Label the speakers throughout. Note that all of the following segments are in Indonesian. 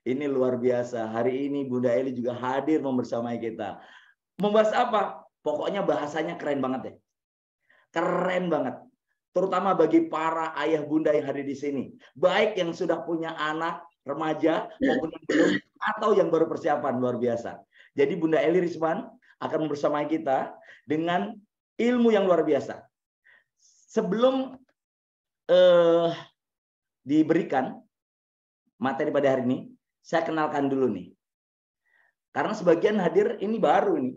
Speaker 1: Ini luar biasa. Hari ini Bunda Eli juga hadir membersamai kita. Membahas apa? Pokoknya bahasanya keren banget ya. Keren banget. Terutama bagi para ayah bunda yang hadir di sini. Baik yang sudah punya anak, remaja, maupun yang belum, atau yang baru persiapan, luar biasa. Jadi Bunda Eli Risman akan membersamai kita dengan ilmu yang luar biasa. Sebelum diberikan materi pada hari ini, saya kenalkan dulu nih. Karena sebagian hadir ini baru nih.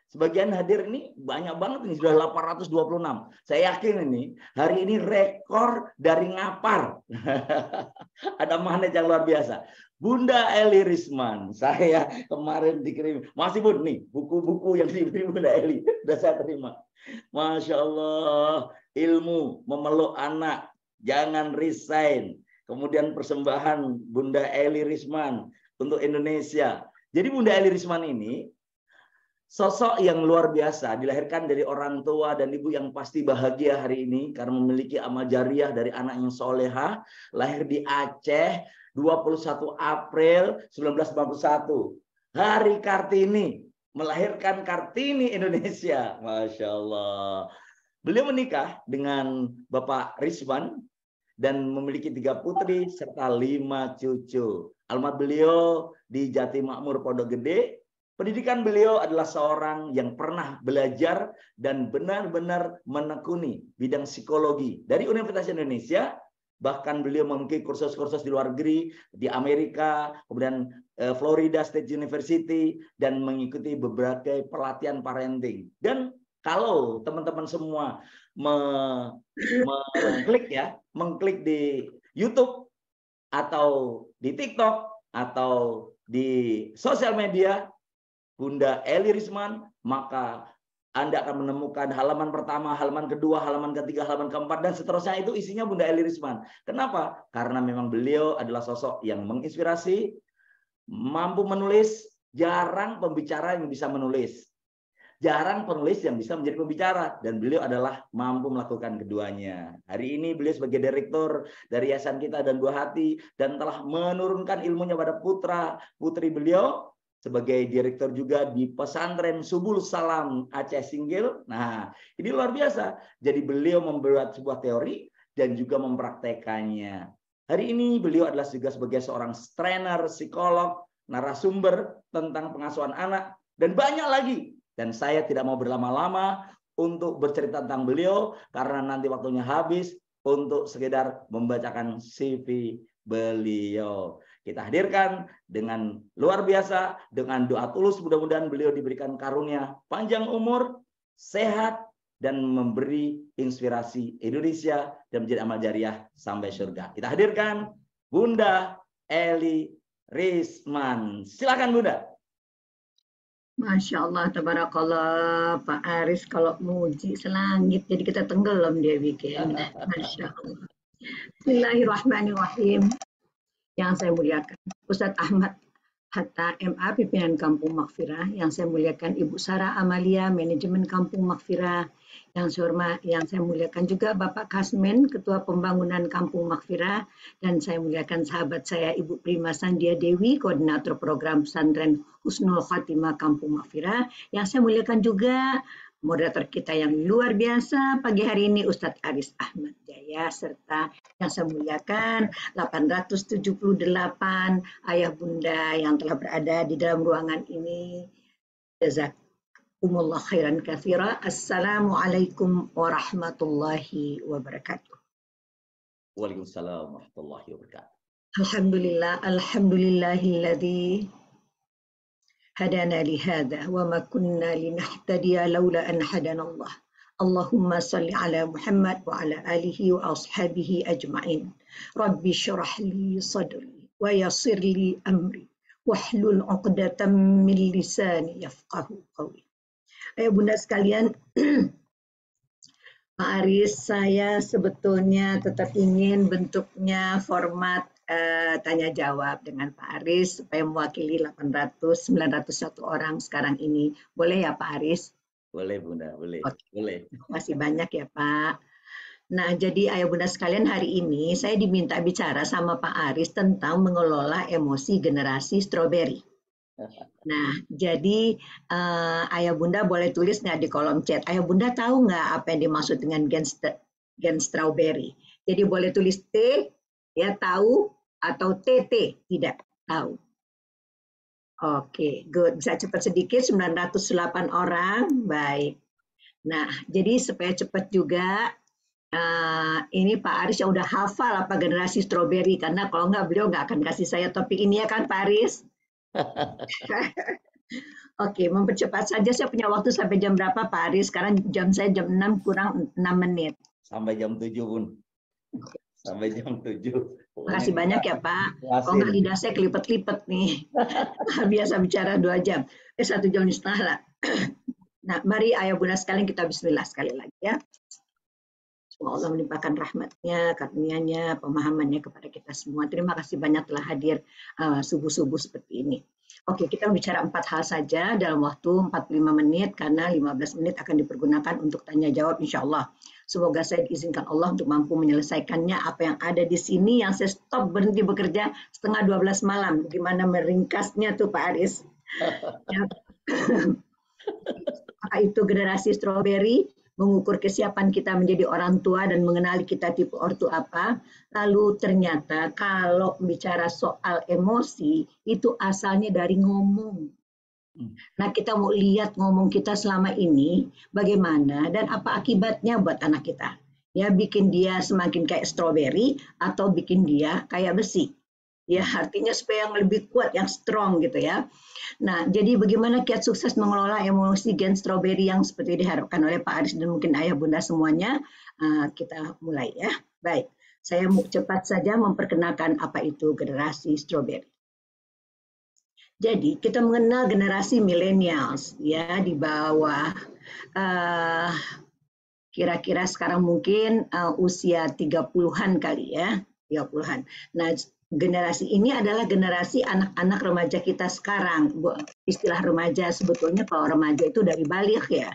Speaker 1: Sebagian hadir ini banyak banget nih, sudah 826. Saya yakin ini hari ini rekor dari Ngapar. Ada magnet yang luar biasa. Bunda Eli Risman, saya kemarin dikirim, masih Bun nih buku-buku yang diberi Bunda Eli, sudah saya terima. Masya Allah, ilmu memeluk anak, jangan resign. Kemudian persembahan Bunda Eli Risman untuk Indonesia. Jadi Bunda Eli Risman ini sosok yang luar biasa, dilahirkan dari orang tua dan ibu yang pasti bahagia hari ini karena memiliki amal jariah dari anak yang soleha, lahir di Aceh 21 April 1991. Hari Kartini, melahirkan Kartini Indonesia. Masya Allah. Beliau menikah dengan Bapak Risman dan memiliki 3 putri serta 5 cucu. Alamat beliau di Jatimakmur Pondok Gede. Pendidikan beliau adalah seorang yang pernah belajar dan benar-benar menekuni bidang psikologi dari Universitas Indonesia. Bahkan beliau mengikuti kursus-kursus di luar negeri, di Amerika, kemudian Florida State University, dan mengikuti beberapa pelatihan parenting. Dan kalau teman-teman semua mengklik di YouTube atau di TikTok atau di sosial media Bunda Eli Risman, maka Anda akan menemukan halaman pertama, halaman kedua, halaman ketiga, halaman keempat, dan seterusnya itu isinya Bunda Eli Risman. Kenapa? Karena memang beliau adalah sosok yang menginspirasi, mampu menulis, jarang pembicara yang bisa menulis. Jarang penulis yang bisa menjadi pembicara, dan beliau adalah mampu melakukan keduanya. Hari ini beliau sebagai direktur dari yayasan kita dan Buah Hati, dan telah menurunkan ilmunya pada putra putri beliau sebagai direktur juga di pesantren Subul Salam Aceh Singgil. Nah, ini luar biasa. Jadi beliau membuat sebuah teori dan juga mempraktekannya. Hari ini beliau adalah juga sebagai seorang trainer, psikolog, narasumber tentang pengasuhan anak, dan banyak lagi. Dan saya tidak mau berlama-lama untuk bercerita tentang beliau, karena nanti waktunya habis untuk sekedar membacakan CV beliau. Kita hadirkan dengan luar biasa, dengan doa tulus, mudah-mudahan beliau diberikan karunia panjang umur, sehat, dan memberi inspirasi Indonesia dan menjadi amal jariah sampai surga. Kita hadirkan Bunda Eli Risman. Silakan Bunda.
Speaker 2: Masya Allah, tabarakallah, Pak Aris kalau muji selangit, jadi kita tenggelam dia bikin. Masya Allah. Bismillahirrahmanirrahim. Yang saya muliakan Ustadz Ahmad Hatta MA, pimpinan Kampung Maghfirah. Yang saya muliakan Ibu Sarah Amalia, manajemen Kampung Maghfirah. Yang saya muliakan juga Bapak Kasmen, Ketua Pembangunan Kampung Maghfirah. Dan saya muliakan sahabat saya Ibu Prima Sandia Dewi, Koordinator Program Pesantren Husnul Khatimah Kampung Maghfirah. Yang saya muliakan juga moderator kita yang luar biasa pagi hari ini, Ustadz Aris Ahmad Jaya, serta yang saya muliakan 878 ayah bunda yang telah berada di dalam ruangan ini. Jazakumullah khairan katsira. Assalamualaikum warahmatullahi wabarakatuh.
Speaker 1: Waalaikumsalam warahmatullahi wabarakatuh.
Speaker 2: Alhamdulillah, alhamdulillahilladzi hadana lihada wa ma kunna linahtadiya laula an hadana Allah. Allahumma salli ala Muhammad wa ala alihi wa ashabihi ajma'in. Rabbi syrah li sadri wa yassir li amri wahlul 'uqdatam min lisani yafqahu qawli. Ayo bunda sekalian, Pak Aris, saya sebetulnya tetap ingin bentuknya format tanya jawab dengan Pak Aris supaya mewakili 901 orang sekarang ini. Boleh ya Pak Aris?
Speaker 1: Boleh Bunda, boleh.
Speaker 2: Oke.
Speaker 1: Boleh.
Speaker 2: Terima kasih banyak ya Pak. Nah, jadi ayah bunda sekalian, hari ini saya diminta bicara sama Pak Aris tentang mengelola emosi generasi strawberry. Nah, jadi ayah bunda boleh tulis nggak di kolom chat? Ayah bunda tahu nggak apa yang dimaksud dengan gen strawberry? Jadi boleh tulis T, ya tahu, atau TT, tidak tahu. Oke, good. Bisa cepat sedikit, 908 orang, baik. Nah, jadi supaya cepat juga, ini Pak Aris yang udah hafal apa generasi strawberry, karena kalau nggak beliau nggak akan kasih saya topik ini, ya kan Pak Aris? Oke, mempercepat saja, saya punya waktu sampai jam berapa Pak Aris? Sekarang jam saya jam 6 kurang 6 menit.
Speaker 1: Sampai jam 7 pun. Sampai jam 7.
Speaker 2: Makasih banyak ya Pak. Kalau nggak lidah saya kelipet-lipet nih. Biasa bicara 2 jam. 1 jam setengah lah. Nah, mari ayah bunda sekalian kita bismillah sekali lagi ya. Semoga Allah melimpahkan rahmatnya, karunia-Nya, pemahamannya kepada kita semua. Terima kasih banyak telah hadir subuh-subuh seperti ini. Oke, kita bicara 4 hal saja dalam waktu 45 menit, karena 15 menit akan dipergunakan untuk tanya jawab insya Allah. Semoga saya diizinkan Allah untuk mampu menyelesaikannya apa yang ada di sini, yang saya stop berhenti bekerja setengah 12 malam. Gimana meringkasnya tuh Pak Aris? Maka itu generasi strawberry, mengukur kesiapan kita menjadi orang tua dan mengenali kita tipe ortu apa. Lalu ternyata kalau bicara soal emosi, itu asalnya dari ngomong. Nah, kita mau lihat ngomong kita selama ini bagaimana dan apa akibatnya buat anak kita. Ya, bikin dia semakin kayak strawberry atau bikin dia kayak besi. Ya, artinya supaya yang lebih kuat, yang strong gitu ya. Nah, jadi bagaimana kiat sukses mengelola emosi gen strawberry yang seperti diharapkan oleh Pak Aris dan mungkin ayah bunda semuanya, kita mulai ya. Baik, saya mau cepat saja memperkenalkan apa itu generasi strawberry. Jadi kita mengenal generasi millennials ya, di bawah kira-kira sekarang mungkin usia 30-an kali ya, 30-an. Nah, generasi ini adalah generasi anak-anak remaja kita sekarang. Istilah remaja sebetulnya kalau remaja itu dari baligh ya.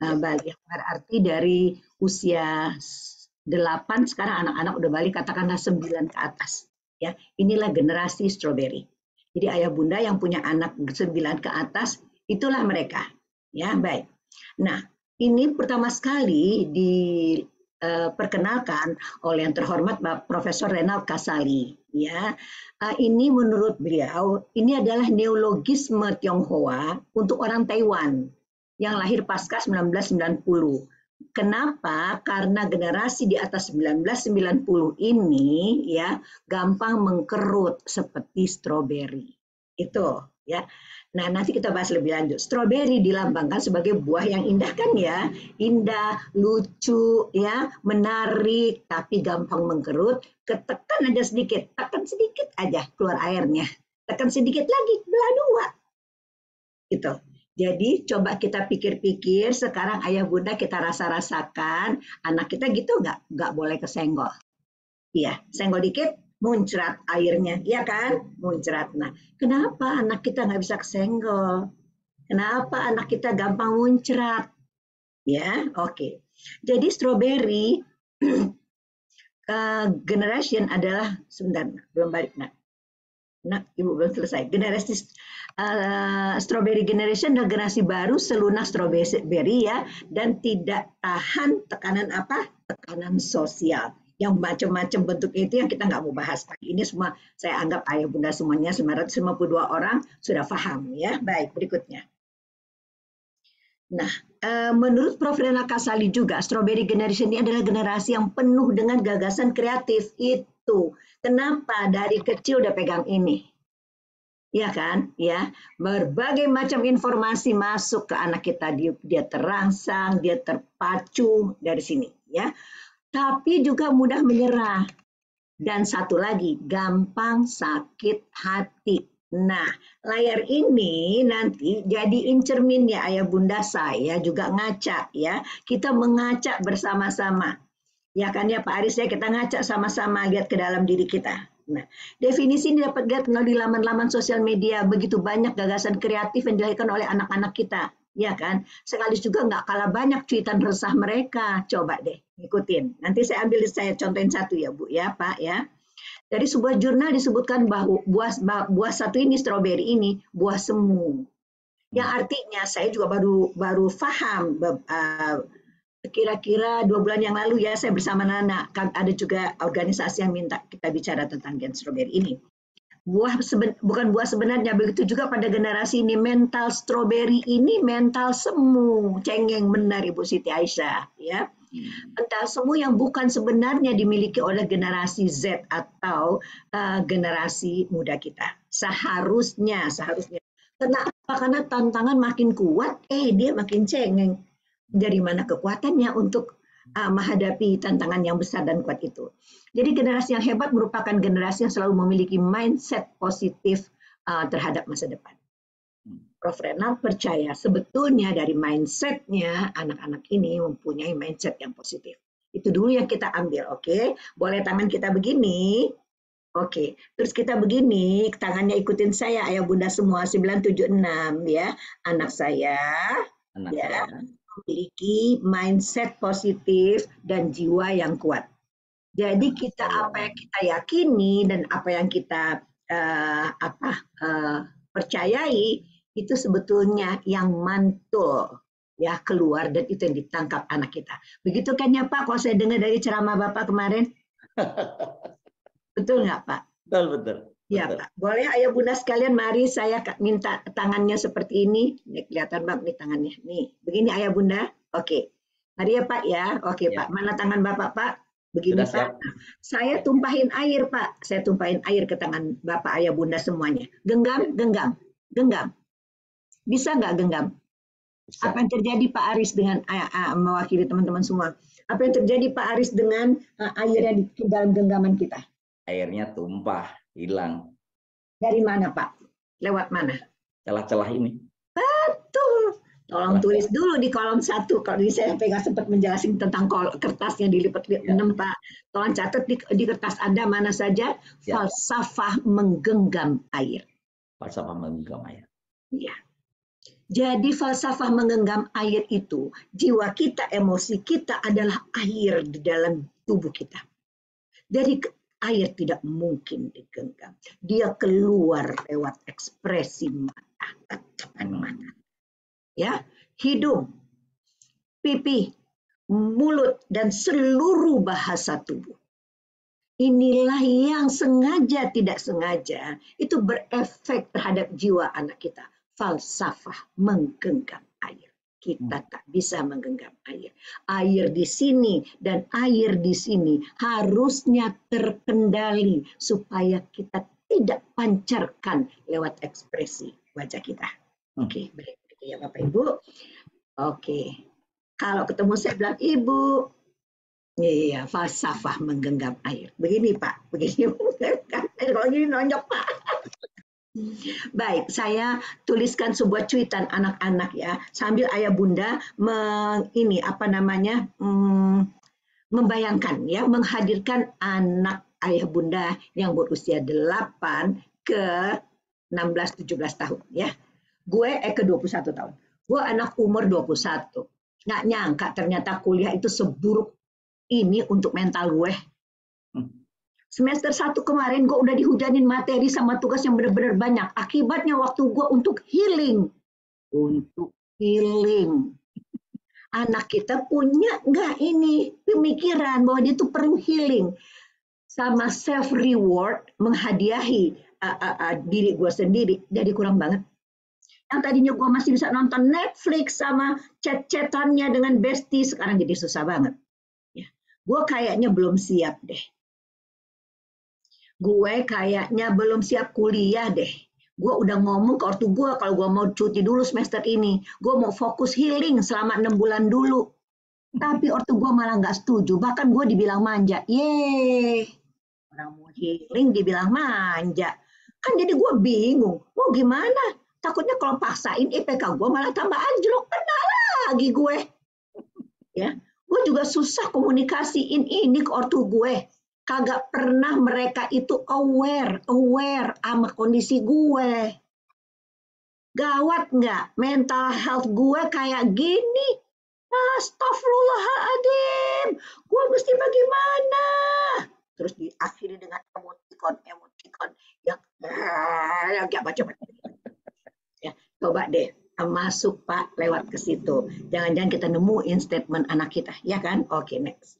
Speaker 2: Baligh berarti dari usia 8 sekarang anak-anak udah balik, katakanlah 9 ke atas. Ya, inilah generasi strawberry. Jadi ayah bunda yang punya anak 9 ke atas, itulah mereka. Ya, baik. Nah, ini pertama sekali diperkenalkan oleh yang terhormat Profesor Renald Kasali. Ya, ini menurut beliau ini adalah neologisme Tionghoa untuk orang Taiwan yang lahir pasca 1990. Kenapa? Karena generasi di atas 1990 ini ya gampang mengkerut seperti stroberi. Itu ya. Nah, nanti kita bahas lebih lanjut. Stroberi dilambangkan sebagai buah yang indah kan ya? Indah, lucu ya, menarik, tapi gampang mengkerut. Ketekan aja sedikit, tekan sedikit aja keluar airnya. Tekan sedikit lagi, belah 2. Gitu. Jadi coba kita pikir-pikir, sekarang ayah bunda kita rasa-rasakan, anak kita gitu nggak boleh kesenggol. Iya, senggol dikit, muncrat airnya, iya kan? Muncrat. Nah, kenapa anak kita nggak bisa kesenggol? Kenapa anak kita gampang muncrat? Ya, oke. Jadi strawberry generation adalah, sebentar, belum balik nak. Nah, ibu belum selesai. Generasi strawberry generation adalah generasi baru selunak strawberry ya, dan tidak tahan tekanan apa? Tekanan sosial. Yang macam-macam bentuk itu yang kita nggak mau bahas. Ini semua saya anggap ayah bunda semuanya 952 orang sudah paham ya. Baik, berikutnya. Nah, menurut Prof. Renald Kasali juga, strawberry generation ini adalah generasi yang penuh dengan gagasan kreatif. Itu kenapa dari kecil udah pegang ini. Ya kan? Ya, berbagai macam informasi masuk ke anak kita, dia terangsang, dia terpacu dari sini, ya. Tapi juga mudah menyerah. Dan satu lagi, gampang sakit hati. Nah, layar ini nanti jadiin cermin ya ayah bunda, saya juga ngaca ya. Kita mengaca bersama-sama. Ya kan ya Pak Aris ya, kita ngaca sama-sama lihat ke dalam diri kita. Nah, definisi ini dapat lihat di laman-laman sosial media, begitu banyak gagasan kreatif yang dilahirkan oleh anak-anak kita, ya kan? Sekaligus juga nggak kalah banyak cuitan resah mereka. Coba deh, Ikutin. Nanti saya contohin satu ya Bu ya Pak ya. Dari sebuah jurnal disebutkan bahwa buah satu ini, stroberi ini, buah semu. Yang artinya saya juga baru paham kira-kira 2 bulan yang lalu ya, saya bersama Nana, ada juga organisasi yang minta kita bicara tentang gen stroberi ini. Bukan buah sebenarnya, begitu juga pada generasi ini, mental stroberi ini mental semu, cengeng benar Ibu Siti Aisyah ya. Mental semu yang bukan sebenarnya dimiliki oleh generasi Z atau generasi muda kita. Seharusnya. Kenapa? Karena tantangan makin kuat, dia makin cengeng. Dari mana kekuatannya untuk menghadapi tantangan yang besar dan kuat itu. Jadi generasi yang hebat merupakan generasi yang selalu memiliki mindset positif terhadap masa depan. Prof. Renal percaya sebetulnya dari mindsetnya anak-anak ini mempunyai mindset yang positif. Itu dulu yang kita ambil, oke? Boleh tangan kita begini, oke. Terus kita begini, tangannya ikutin saya, ayah bunda semua 976 ya. Anak saya, ya, memiliki mindset positif dan jiwa yang kuat. Jadi kita apa yang kita yakini dan apa yang kita percayai itu sebetulnya yang mantul ya keluar, dan itu yang ditangkap anak kita. Begitu kan ya Pak, kalau saya dengar dari ceramah Bapak kemarin? Betul nggak Pak?
Speaker 1: Betul.
Speaker 2: Ya Pak. Boleh ayah bunda sekalian, mari saya minta tangannya seperti ini. Ini kelihatan Bang nih tangannya. Nih, begini ayah bunda. Oke. Mari ya Pak ya. Oke ya. Pak, mana tangan Bapak Pak? Begini Pak. Saya tumpahin air Pak. Saya tumpahin air ke tangan Bapak ayah bunda semuanya. Genggam. Bisa nggak genggam? Bisa. Apa yang terjadi Pak Aris dengan mewakili teman-teman semua? Apa yang terjadi Pak Aris dengan air yang di dalam genggaman kita?
Speaker 1: Airnya tumpah, hilang.
Speaker 2: Dari mana Pak? Lewat mana?
Speaker 1: Celah-celah ini.
Speaker 2: Betul. Tolong tulis dulu di kolom 1. Kalau ini saya nggak sempat menjelaskan tentang kertasnya dilipat 6 Pak. Tolong catat di kertas Anda mana saja falsafah menggenggam air.
Speaker 1: Falsafah menggenggam air.
Speaker 2: Iya. Jadi falsafah menggenggam air itu, jiwa kita, emosi kita adalah air di dalam tubuh kita. Dari air tidak mungkin digenggam. Dia keluar lewat ekspresi mata, tatapan mata. Ya, hidung, pipi, mulut, dan seluruh bahasa tubuh. Inilah yang sengaja tidak sengaja itu berefek terhadap jiwa anak kita. Falsafah menggenggam air. Kita tak bisa menggenggam air. Air di sini dan air di sini harusnya terkendali supaya kita tidak pancarkan lewat ekspresi wajah kita. Oke, begitu ya Bapak Ibu. Oke, kalau ketemu saya bilang Ibu, iya, falsafah menggenggam air. Begini Pak, begini. Kalau gini nonjok Pak. Baik, saya tuliskan sebuah cuitan anak-anak ya, sambil ayah bunda membayangkan ya, menghadirkan anak ayah bunda yang berusia 8 ke 16-17 tahun ya. Gue ke 21 tahun. Gue anak umur 21. Nggak nyangka ternyata kuliah itu seburuk ini untuk mental gue. Semester 1 kemarin gue udah dihujanin materi sama tugas yang benar-benar banyak. Akibatnya waktu gue untuk healing. Anak kita punya nggak ini pemikiran bahwa dia tuh perlu healing. Sama self reward, menghadiahi diri gue sendiri. Jadi kurang banget. Yang tadinya gue masih bisa nonton Netflix sama chat-chatannya dengan bestie, sekarang jadi susah banget. Ya. Gue kayaknya belum siap deh. Gue kayaknya belum siap kuliah deh. Gue udah ngomong ke ortu gue kalau gue mau cuti dulu semester ini. Gue mau fokus healing selama 6 bulan dulu. Tapi ortu gue malah nggak setuju. Bahkan gue dibilang manja. Yeay, orang mau healing dibilang manja. Kan jadi gue bingung. Mau gimana? Takutnya kalau paksain IPK gue malah tambah anjlok. Kena lagi gue. Ya, gue juga susah komunikasiin ini ke ortu gue. Kagak pernah mereka itu aware sama kondisi gue. Gawat nggak? Mental health gue kayak gini. Astagfirullahaladzim, gue mesti bagaimana? Terus diakhiri dengan emoticon yang gak baca-baca. Ya, coba deh masuk Pak lewat ke situ. Jangan-jangan kita nemuin statement anak kita, ya kan? Oke, next.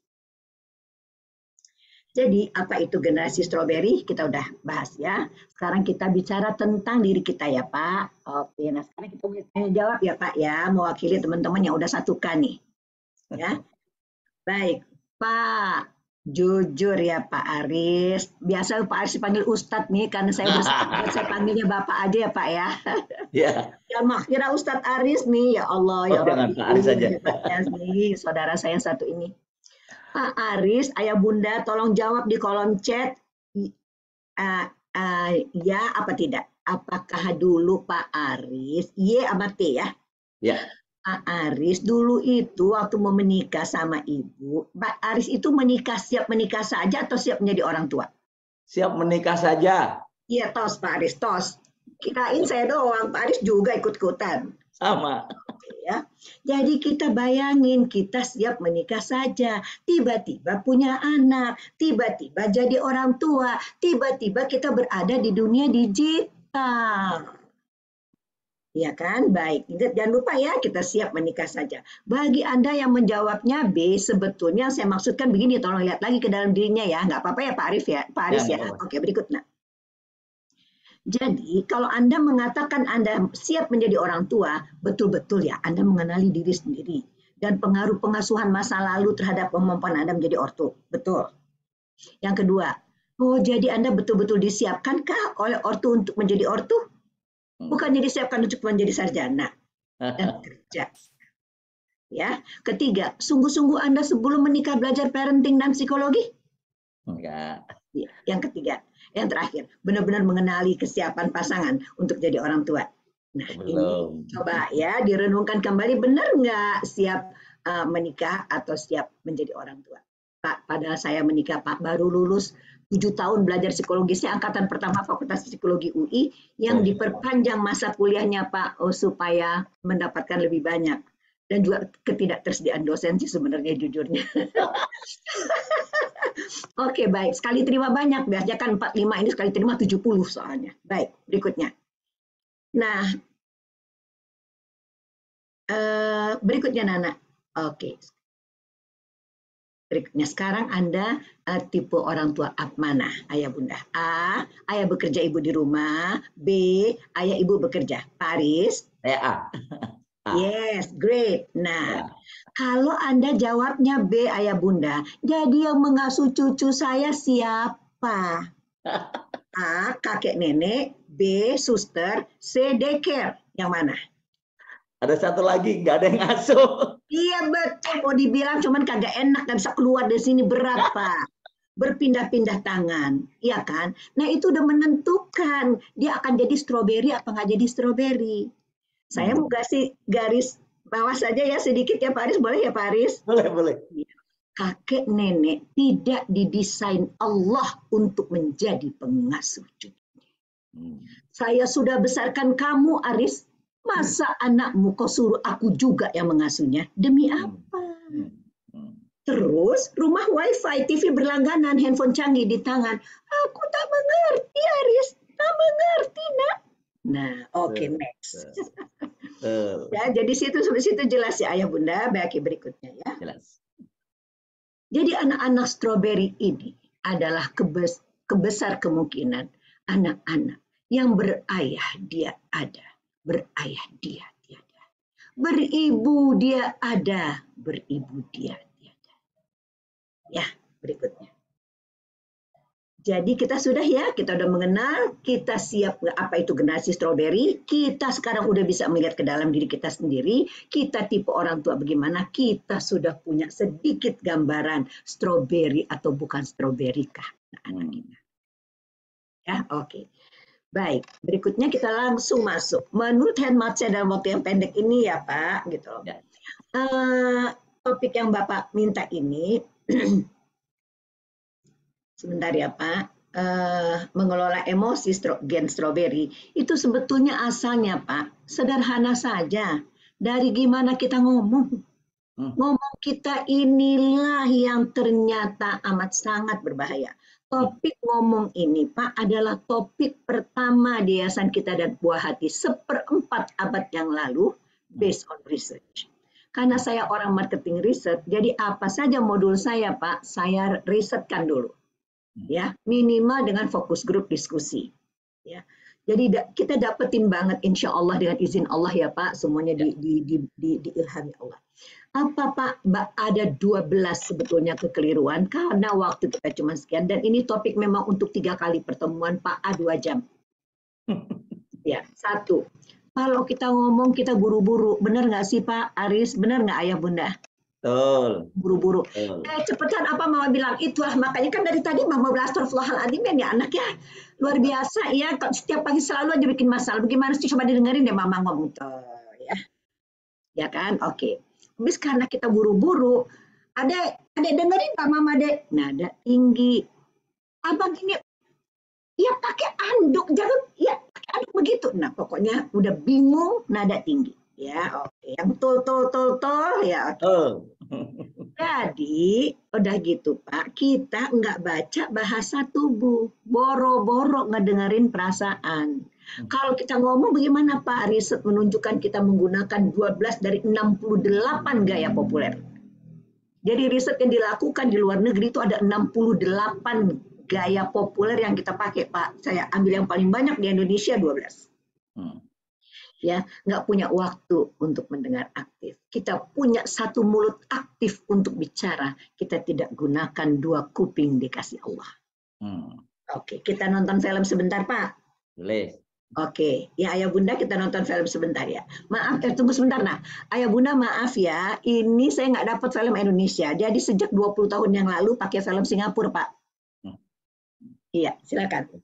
Speaker 2: Jadi apa itu generasi strawberry? Kita udah bahas ya. Sekarang kita bicara tentang diri kita ya Pak. Oke, nah sekarang kita mau jawab ya Pak ya, mewakili teman-teman yang udah satukan nih. Ya, baik Pak. Jujur ya Pak Aris. Biasa Pak Aris dipanggil Ustadz nih, karena saya bersahabat, saya panggilnya Bapak aja ya Pak ya.
Speaker 1: Ya.
Speaker 2: Ya kira Ustadz Aris nih, ya Allah, ya
Speaker 1: Jangan Pak Aris saja.
Speaker 2: nih, saudara saya yang satu ini. Pak Aris, ayah bunda tolong jawab di kolom chat, ya apa tidak? Apakah dulu Pak Aris, Y sama T ya?
Speaker 1: Ya.
Speaker 2: Pak Aris dulu itu waktu mau menikah sama ibu, Pak Aris itu siap menikah saja atau siap menjadi orang tua?
Speaker 1: Siap menikah saja.
Speaker 2: Iya tos Pak Aris, tos. Kirain saya doang, Pak Aris juga ikut-ikutan.
Speaker 1: Sama.
Speaker 2: Ya. Jadi kita bayangin kita siap menikah saja, tiba-tiba punya anak, tiba-tiba jadi orang tua, tiba-tiba kita berada di dunia digital. Ya kan? Baik. Jangan lupa ya, kita siap menikah saja. Bagi Anda yang menjawabnya B, sebetulnya saya maksudkan begini, tolong lihat lagi ke dalam dirinya ya. Nggak apa-apa ya Pak Arif ya. Pak Aris ya. Oke, berikutnya. Jadi, kalau Anda mengatakan Anda siap menjadi orang tua, betul-betul ya, Anda mengenali diri sendiri. Dan pengaruh pengasuhan masa lalu terhadap kemampuan Anda menjadi ortu. Betul. Yang kedua, oh jadi Anda betul-betul disiapkankah oleh ortu untuk menjadi ortu? Bukan disiapkan untuk menjadi sarjana dan kerja. Ya. Ketiga, sungguh-sungguh Anda sebelum menikah belajar parenting dan psikologi?
Speaker 1: Enggak.
Speaker 2: Ya, yang ketiga. Yang terakhir, benar-benar mengenali kesiapan pasangan untuk jadi orang tua. Nah, ini coba ya direnungkan kembali, benar nggak siap menikah atau siap menjadi orang tua? Pak, padahal saya menikah Pak, baru lulus 7 tahun belajar psikologi. Saya angkatan pertama Fakultas Psikologi UI yang diperpanjang masa kuliahnya Pak supaya mendapatkan lebih banyak. Dan juga ketidaktersediaan dosen sih sebenarnya jujurnya. Oke, baik. Sekali terima banyak. Biasanya kan 45, ini sekali terima 70 soalnya. Baik, berikutnya. Nah, berikutnya Nana. Oke. Berikutnya, sekarang Anda tipe orang tua mana, ayah bunda? A, ayah bekerja, ibu di rumah. B, ayah ibu bekerja. Pak Aris?
Speaker 1: Saya A.
Speaker 2: Yes, great. Nah, kalau Anda jawabnya B, ayah bunda, jadi yang mengasuh cucu saya siapa? A, kakek nenek. B, suster. C, daycare. Yang mana?
Speaker 1: Ada satu lagi, nggak ada yang ngasuh.
Speaker 2: Iya betul, mau dibilang cuman kagak enak, nggak bisa keluar dari sini, berapa? Berpindah-pindah tangan, iya kan? Nah itu udah menentukan dia akan jadi stroberi apa nggak jadi stroberi. Saya mau kasih garis bawah saja ya sedikit ya Pak Aris, boleh ya Pak Aris?
Speaker 1: Boleh, boleh.
Speaker 2: Kakek nenek tidak didesain Allah untuk menjadi pengasuh cucunya. Saya sudah besarkan kamu Aris, masa anakmu kau suruh aku juga yang mengasuhnya? Demi apa? Terus rumah wifi, TV berlangganan, handphone canggih di tangan. Aku tak mengerti Aris, tak mengerti nak. Nah, oke, next. Ya, jadi situ jelas ya ayah bunda. Baik, berikutnya ya.
Speaker 1: Jelas.
Speaker 2: Jadi anak-anak stroberi ini adalah kebesar kemungkinan anak-anak yang berayah dia ada, berayah dia tiada, beribu dia ada, beribu dia tiada. Ya, berikutnya. Jadi kita sudah ya, kita udah mengenal, kita siap apa itu generasi stroberi, kita sekarang udah bisa melihat ke dalam diri kita sendiri, kita tipe orang tua bagaimana, kita sudah punya sedikit gambaran stroberi atau bukan stroberi kah anak kita. Ya, oke. Baik, berikutnya kita langsung masuk. Menurut hemat saya dalam waktu yang pendek ini ya Pak, gitu. Ya. Topik yang Bapak minta ini, sebentar ya Pak, mengelola emosi gen stroberi itu sebetulnya asalnya Pak sederhana saja, dari gimana kita ngomong. Ngomong kita inilah yang ternyata amat sangat berbahaya. Topik ngomong ini, Pak, adalah topik pertama di Yayasan Kita dan Buah Hati 1/4 abad yang lalu, based on research. Karena saya orang marketing research, jadi apa saja modul saya, Pak, saya risetkan dulu. Ya, minimal dengan fokus grup diskusi. Ya. Jadi kita dapetin banget insya Allah dengan izin Allah ya Pak, semuanya diilhami Allah. Apa Pak, ada 12 sebetulnya kekeliruan karena waktu kita cuma sekian, dan ini topik memang untuk 3 kali pertemuan Pak, 2 jam. Ya, 1. Kalau kita ngomong kita buru-buru, benar nggak sih Pak Aris, benar nggak Ayah Bunda?
Speaker 1: Betul.
Speaker 2: Buru-buru. Cepetan apa Mama bilang, itulah makanya kan dari tadi Mama astagfirullahaladzim ya anak ya. Luar biasa ya, setiap pagi selalu aja bikin masalah. Bagaimana sih, coba didengerin deh Mama ngomong tuh ya. Ya kan? Oke. Habis karena kita buru-buru, ada dengerin Pak Mama deh. Nada tinggi. Abang ini ya pakai anduk, jangan ya pakai anduk begitu. Nah, pokoknya udah bingung nada tinggi. Ya, oke. Yang betul ya. Oke. Jadi, udah gitu Pak, kita nggak baca bahasa tubuh, boro-boro ngedengerin perasaan. Kalau kita ngomong bagaimana Pak, riset menunjukkan kita menggunakan 12 dari 68 gaya populer. Jadi riset yang dilakukan di luar negeri itu ada 68 gaya populer yang kita pakai Pak. Saya ambil yang paling banyak di Indonesia 12. Ya, nggak punya waktu untuk mendengar aktif. Kita punya 1 mulut aktif untuk bicara. Kita tidak gunakan 2 kuping dikasih Allah. Oke, kita nonton film sebentar Pak.
Speaker 1: Boleh.
Speaker 2: Oke, ya Ayah Bunda kita nonton film sebentar ya. Maaf, tunggu sebentar nah. Ayah Bunda maaf ya, ini saya nggak dapat film Indonesia. Jadi sejak 20 tahun yang lalu pakai film Singapura Pak. Iya, silakan.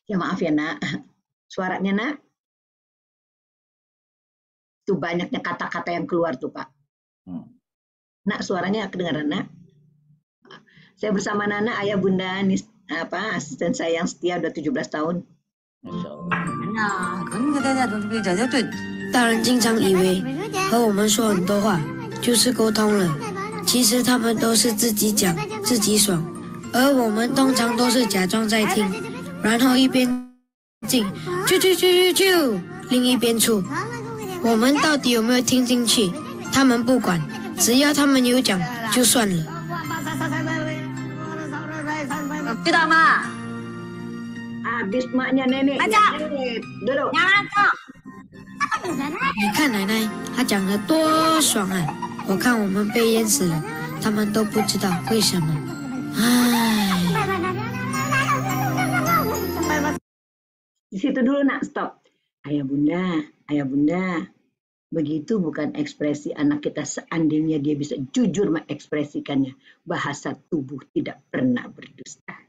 Speaker 2: Ya maaf ya nak. Suaranya nak, tuh banyaknya kata-kata yang keluar tuh Pak. Nak, suaranya kedengaran nak. Saya bersama Nana, Ayah Bunda, asisten saya yang setia udah 17 tahun.
Speaker 3: 大人经常以为和我们说很多话就是沟通了，其实他们都是自己讲自己爽，而我们通常都是假装在听，然后一边进啾，另一边出。我们到底有没有听进去？他们不管，只要他们有讲就算了。
Speaker 4: 知道吗？
Speaker 2: Habis maknya nenek. Duduk.
Speaker 3: 你看奶奶，她讲得多爽啊！我看我们被淹死了，他们都不知道为什么。唉。
Speaker 2: Di situ dulu nak, stop. Ayah Bunda, begitu bukan ekspresi anak kita seandainya dia bisa jujur mengekspresikannya. Bahasa tubuh tidak pernah berdusta.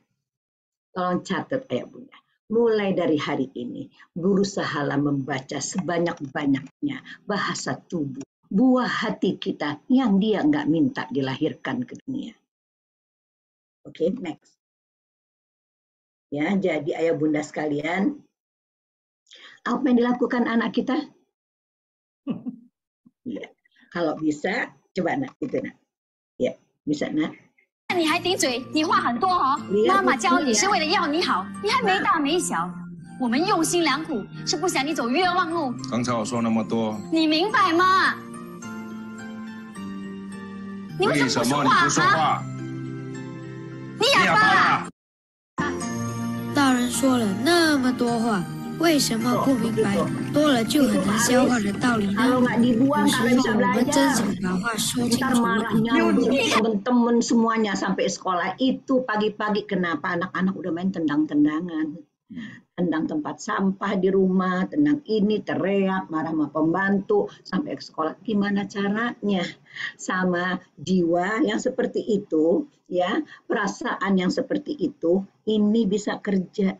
Speaker 2: Tolong catat Ayah Bunda. Mulai dari hari ini, berusahalah membaca sebanyak-banyaknya bahasa tubuh, buah hati kita yang dia nggak minta dilahirkan ke dunia. Oke, next. Ya, jadi Ayah Bunda sekalian, apa yang dilakukan anak kita? Ya, kalau bisa, coba nak, gitu nak. Ya, bisa nak.
Speaker 4: 你还顶嘴，你话很多哦。妈妈教你是为了要你好，你还没大没小。我们用心良苦，是不想你走冤枉路。
Speaker 5: 刚才我说那么多，
Speaker 4: 你明白吗？你为什么不说话？你哑巴！
Speaker 3: 大人说了那么多话，为什么不明白多了就很难消化的道理呢？
Speaker 2: Kalau nggak dibuang,
Speaker 3: 有时
Speaker 2: kalian bisa
Speaker 3: 候我们真
Speaker 2: belajar.
Speaker 3: 想把话说清
Speaker 2: Ntar
Speaker 3: 楚。
Speaker 2: marahnya temen-temen semuanya sampai sekolah itu pagi-pagi kenapa anak-anak udah main tendang-tendangan, tendang tempat sampah di rumah, tendang ini, teriak, marah sama pembantu sampai ke sekolah. Gimana caranya sama jiwa yang seperti itu, ya perasaan yang seperti itu, ini bisa kerja.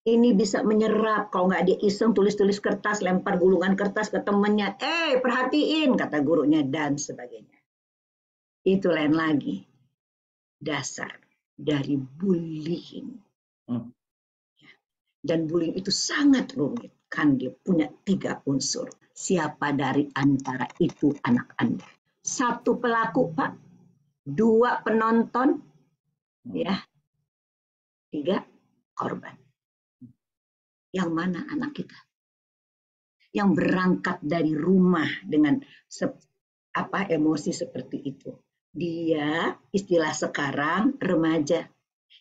Speaker 2: Ini bisa menyerap, kalau nggak dia iseng tulis-tulis kertas, lempar gulungan kertas ke temennya, perhatiin, kata gurunya, dan sebagainya. Itu lain lagi. Dasar dari bullying. Dan bullying itu sangat rumit, kan dia punya 3 unsur. Siapa dari antara itu anak Anda? 1 pelaku, Pak. 2 penonton, ya. 3 korban. Yang mana anak kita? Yang berangkat dari rumah dengan emosi seperti itu. Dia, istilah sekarang, remaja.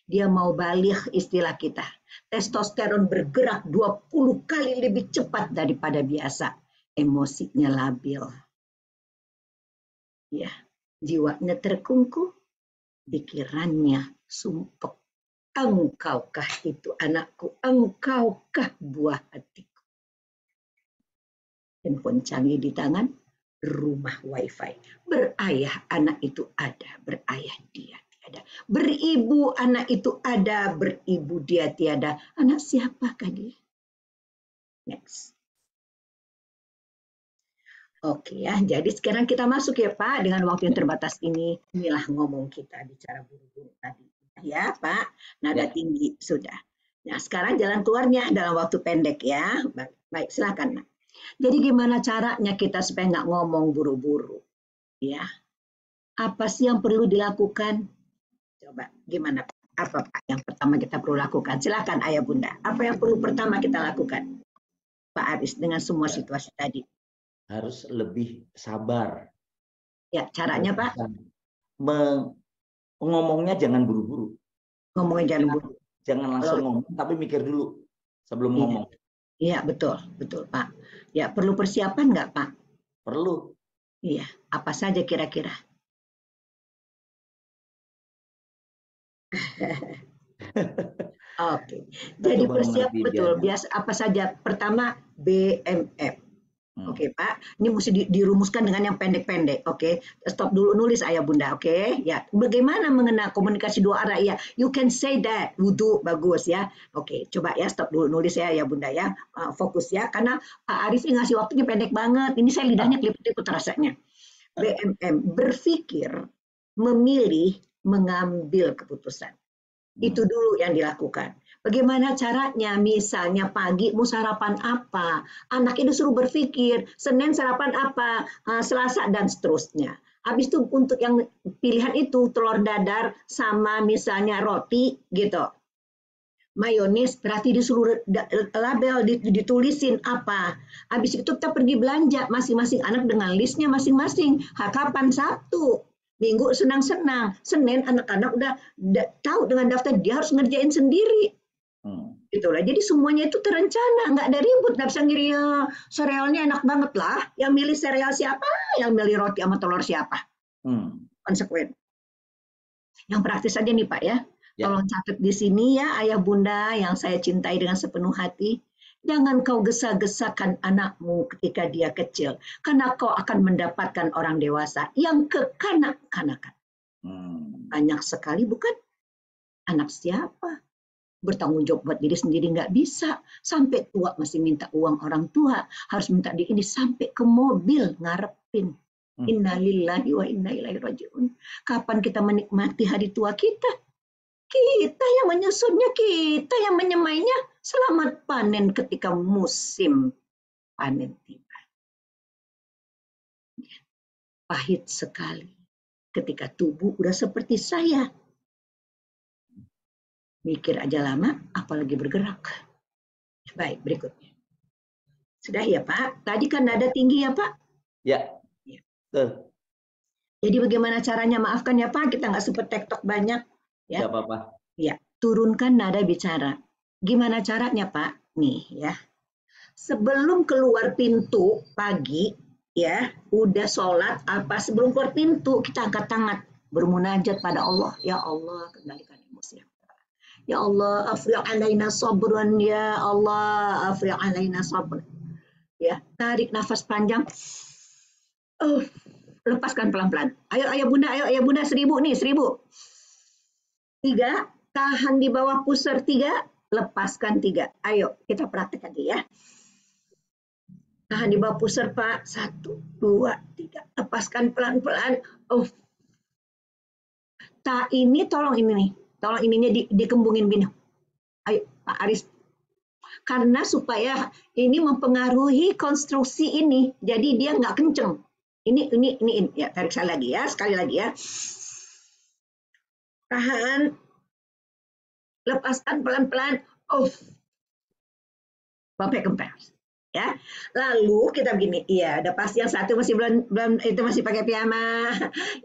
Speaker 2: Dia mau balik, istilah kita. Testosteron bergerak 20 kali lebih cepat daripada biasa. Emosinya labil. Ya, jiwanya terkungku, pikirannya sumpek. Engkaukah itu anakku? Engkaukah buah hatiku? Handphone canggih di tangan, rumah wifi. Berayah anak itu ada, berayah dia tiada. Beribu anak itu ada, beribu dia tiada. Anak siapakah dia? Next. Oke ya, jadi sekarang kita masuk ya Pak, dengan waktu yang terbatas ini. Inilah ngomong kita bicara buru-buru tadi. Ya Pak, nada tinggi sudah. Nah sekarang jalan keluarnya dalam waktu pendek ya. Baik, silakan. Jadi gimana caranya kita supaya nggak ngomong buru-buru? Ya, apa sih yang perlu dilakukan? Coba gimana? Apa Pak yang pertama kita perlu lakukan? Silakan Ayah Bunda. Apa yang perlu pertama kita lakukan? Pak Aris dengan semua situasi tadi.
Speaker 1: Harus lebih sabar.
Speaker 2: Ya, caranya Pak?
Speaker 1: Ngomongnya jangan buru-buru.
Speaker 2: Ngomongnya jangan buru-buru.
Speaker 1: Jangan langsung ngomong, tapi mikir dulu sebelum ngomong.
Speaker 2: Iya, betul Pak. Ya, perlu persiapan nggak Pak?
Speaker 1: Perlu.
Speaker 2: Iya, apa saja kira-kira? Oke, jadi persiapan betul. Biasa apa saja? Pertama BMF. Oke Pak, ini mesti dirumuskan dengan yang pendek-pendek. Oke, stop dulu nulis Ayah Bunda. Oke, ya. Bagaimana mengenal komunikasi 2 arah? Ya, you can say that. Wudhu bagus ya. Oke, coba ya stop dulu nulis ya Ayah Bunda ya. Fokus ya, karena Pak Aris ini ngasih waktunya pendek banget. Ini saya lidahnya kelipet-kelipet rasanya. BMM, berpikir, memilih, mengambil keputusan. Itu dulu yang dilakukan. Bagaimana caranya? Misalnya pagi mau sarapan apa? Anak itu suruh berpikir, Senin sarapan apa? Selasa dan seterusnya. Habis itu untuk yang pilihan itu telur dadar sama misalnya roti gitu. Mayones berarti disuruh label, ditulisin apa. Habis itu kita pergi belanja, masing-masing anak dengan listnya masing-masing. Kapan? Sabtu. Minggu senang-senang. Senin anak-anak udah tahu dengan daftar, dia harus ngerjain sendiri. Itulah. Jadi semuanya itu terencana, nggak ada ribut, nggak bisa ngiri serealnya enak banget lah. Yang milih sereal siapa, yang milih roti sama telur siapa. Konsekuen. Yang praktis aja nih Pak ya. Tolong catat di sini ya Ayah Bunda yang saya cintai dengan sepenuh hati. Jangan kau gesa-gesakan anakmu ketika dia kecil, karena kau akan mendapatkan orang dewasa yang kekanak-kanakan. Banyak sekali bukan? Anak siapa? Bertanggung jawab buat diri sendiri nggak bisa. Sampai tua masih minta uang orang tua. Harus minta di ini sampai ke mobil ngarepin. Innalillahi wa inna ilaihi rajiun. Kapan kita menikmati hari tua kita? Kita yang menyusunnya, kita yang menyemainya. Selamat panen ketika musim panen tiba. Pahit sekali ketika tubuh udah seperti saya. Mikir aja lama, apalagi bergerak. Baik, berikutnya. Sudah ya Pak? Tadi kan nada tinggi ya Pak?
Speaker 1: Ya.
Speaker 2: Jadi bagaimana caranya? Maafkan ya Pak, kita nggak sempat tektok banyak. Ya.
Speaker 1: Nggak apa-apa.
Speaker 2: Ya, turunkan nada bicara. Gimana caranya Pak? Nih ya. Sebelum keluar pintu pagi, ya, udah sholat, apa sebelum keluar pintu, kita angkat tangan. Bermunajat pada Allah. Ya Allah, kendalikan emosi. Ya Allah, afriq alaina sabran, ya Allah, afriq alaina sabran. Ya, tarik nafas panjang. Lepaskan pelan-pelan. Ayo Ayah Bunda 1000 nih, 1000. 3, tahan di bawah pusar 3, lepaskan 3. Ayo, kita praktek aja ya. Tahan di bawah pusar Pak, 1, 2, 3. Lepaskan pelan-pelan. Ini tolong ini nih. Tolong ininya dikembungin gini. Ayo Pak Aris. karena supaya ini mempengaruhi konstruksi ini. Jadi dia nggak kenceng. Ini. Ya, tarik sekali lagi ya. Tahan. Lepaskan pelan-pelan. Sampai kempes. Ya, lalu kita begini, iya, udah pasti yang satu masih belum itu masih pakai piyama,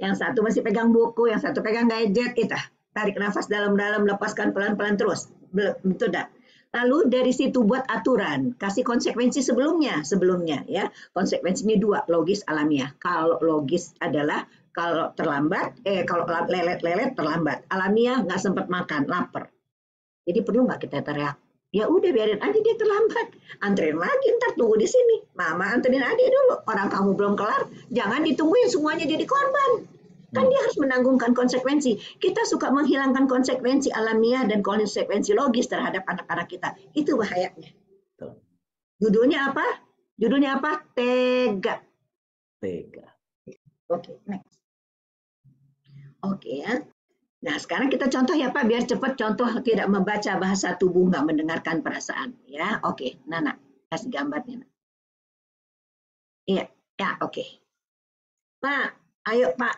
Speaker 2: yang satu masih pegang buku, yang satu pegang gadget, kita tarik nafas dalam-dalam, lepaskan pelan-pelan terus, itu dah. Lalu dari situ buat aturan, kasih konsekuensi sebelumnya ya, konsekuensinya 2, logis, alamiah. Kalau logis adalah kalau terlambat, kalau lelet terlambat, alamiah nggak sempat makan, lapar. Jadi perlu nggak kita teriak? Ya udah biarin aja dia terlambat. Anterin lagi, ntar tunggu di sini. Mama anterin adik dulu. Orang kamu belum kelar, jangan ditungguin semuanya jadi korban. Kan dia harus menanggungkan konsekuensi. Kita suka menghilangkan konsekuensi alamiah dan konsekuensi logis terhadap anak-anak kita. Itu bahayanya. Judulnya apa? Tega. Oke, next. Oke ya. Nah, sekarang kita contoh ya Pak, biar cepat contoh tidak membaca bahasa tubuh, nggak mendengarkan perasaan. Ya, oke. Nana, kasih gambarnya. Iya, ya oke. Pak, ayo Pak.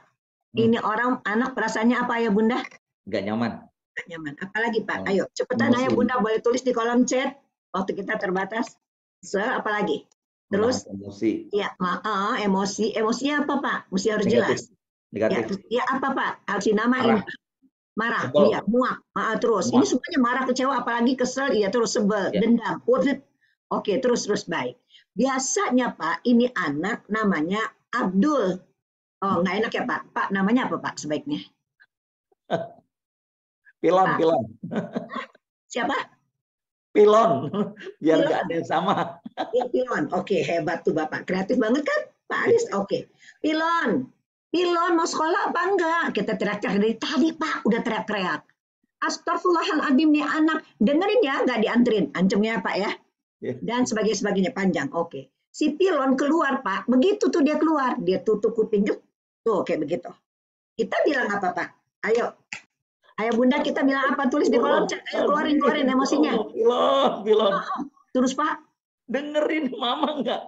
Speaker 2: Ini orang, anak perasaannya apa ya Bunda?
Speaker 1: Nggak nyaman.
Speaker 2: Nggak nyaman. Apalagi Pak? Ayo, cepetan ayo Bunda, boleh tulis di kolom chat. Waktu kita terbatas. Apalagi? Terus?
Speaker 1: Emosi.
Speaker 2: Ya, emosi. Emosinya apa Pak? Mesti harus jelas.
Speaker 1: Negatif.
Speaker 2: Ya apa Pak? Harus dinamain. Marah, iya, muak, terus. Ini semuanya marah, kecewa, apalagi kesel, iya terus sebel, dendam, oke, terus baik. Biasanya Pak, ini anak namanya Abdul. Oh, nggak enak ya Pak. Pak, namanya apa Pak sebaiknya?
Speaker 1: Pilon.
Speaker 2: Siapa?
Speaker 1: Pilon, biar nggak ada yang sama.
Speaker 2: Ya, Pilon. Oke, hebat tuh Bapak. Kreatif banget kan, Pak Aris? Oke. Pilon mau sekolah apa enggak? Kita teriak-teriak dari tadi Pak, udah teriak-teriak. Astagfirullahaladzim nih anak, dengerin ya, nggak dianterin, ancamnya Pak ya. Dan sebagainya panjang. Oke. Si Pilon keluar Pak, begitu tuh dia keluar, dia tutup kuping tuh kayak begitu. Kita bilang apa Pak? Ayo Bunda, kita bilang apa? Tulis di kolom chat. Ayo keluarin emosinya.
Speaker 1: Pilon.
Speaker 2: Terus Pak?
Speaker 1: Dengerin Mama nggak?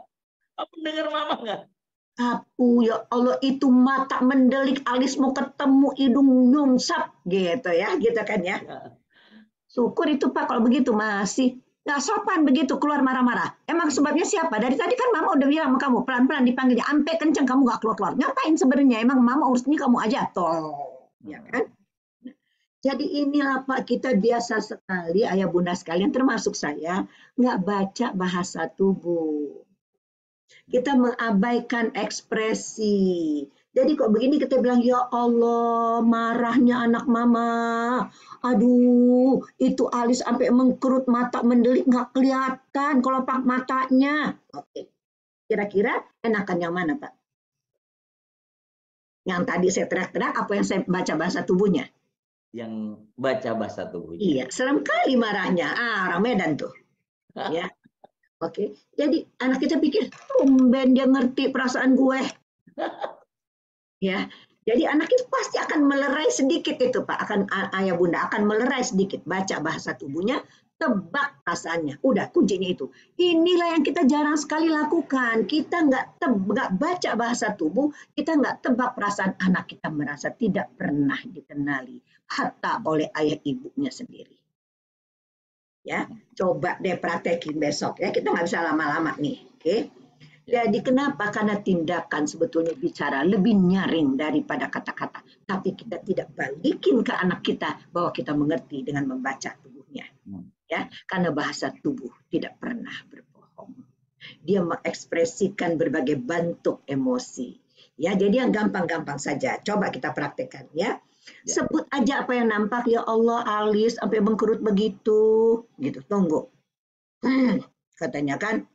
Speaker 1: Apa denger Mama nggak?
Speaker 2: Apu ya Allah, itu mata mendelik, alis mau ketemu, hidung nyungsap gitu ya, gitu kan ya. Syukur itu Pak kalau begitu, masih nggak sopan begitu keluar marah-marah. Emang sebabnya siapa? Dari tadi kan Mama udah bilang sama kamu, pelan-pelan dipanggilnya, ampe kenceng kamu nggak keluar-keluar. Ngapain sebenarnya? Emang Mama urusnya kamu aja toh, ya kan? Jadi inilah Pak, kita biasa sekali ayah bunda sekalian, termasuk saya, nggak baca bahasa tubuh. Kita mengabaikan ekspresi. Jadi kok begini kita bilang, ya Allah, marahnya anak Mama. Aduh, itu alis sampai mengkerut, mata mendelik, nggak kelihatan kelopak matanya. Oke. Kira-kira enakan yang mana, Pak? Yang tadi saya teriak-teriak, apa yang saya baca bahasa tubuhnya?
Speaker 1: Yang baca bahasa tubuhnya.
Speaker 2: Iya, serem kali marahnya. Orang Medan tuh. Ya. Oke, jadi anak kita pikir, tumben dia ngerti perasaan gue. Ya, jadi anak itu pasti akan melerai sedikit itu Pak, ayah bunda akan melerai sedikit, baca bahasa tubuhnya, tebak perasaannya. Udah kuncinya itu. Inilah yang kita jarang sekali lakukan. Kita nggak baca bahasa tubuh, kita nggak tebak perasaan anak kita, merasa tidak pernah dikenali, hatta oleh ayah ibunya sendiri. Ya, coba deh praktekin besok ya. Kita nggak bisa lama-lama nih, oke? Jadi kenapa? Karena tindakan sebetulnya bicara lebih nyaring daripada kata-kata. Tapi kita tidak balikin ke anak kita bahwa kita mengerti dengan membaca tubuhnya. Ya, karena bahasa tubuh tidak pernah berbohong. Dia mengekspresikan berbagai bentuk emosi. Ya, jadi yang gampang-gampang saja. Coba kita praktekkan ya. Sebut aja apa yang nampak, ya Allah, alis sampai mengkerut begitu, gitu. Tunggu. Katanya kan,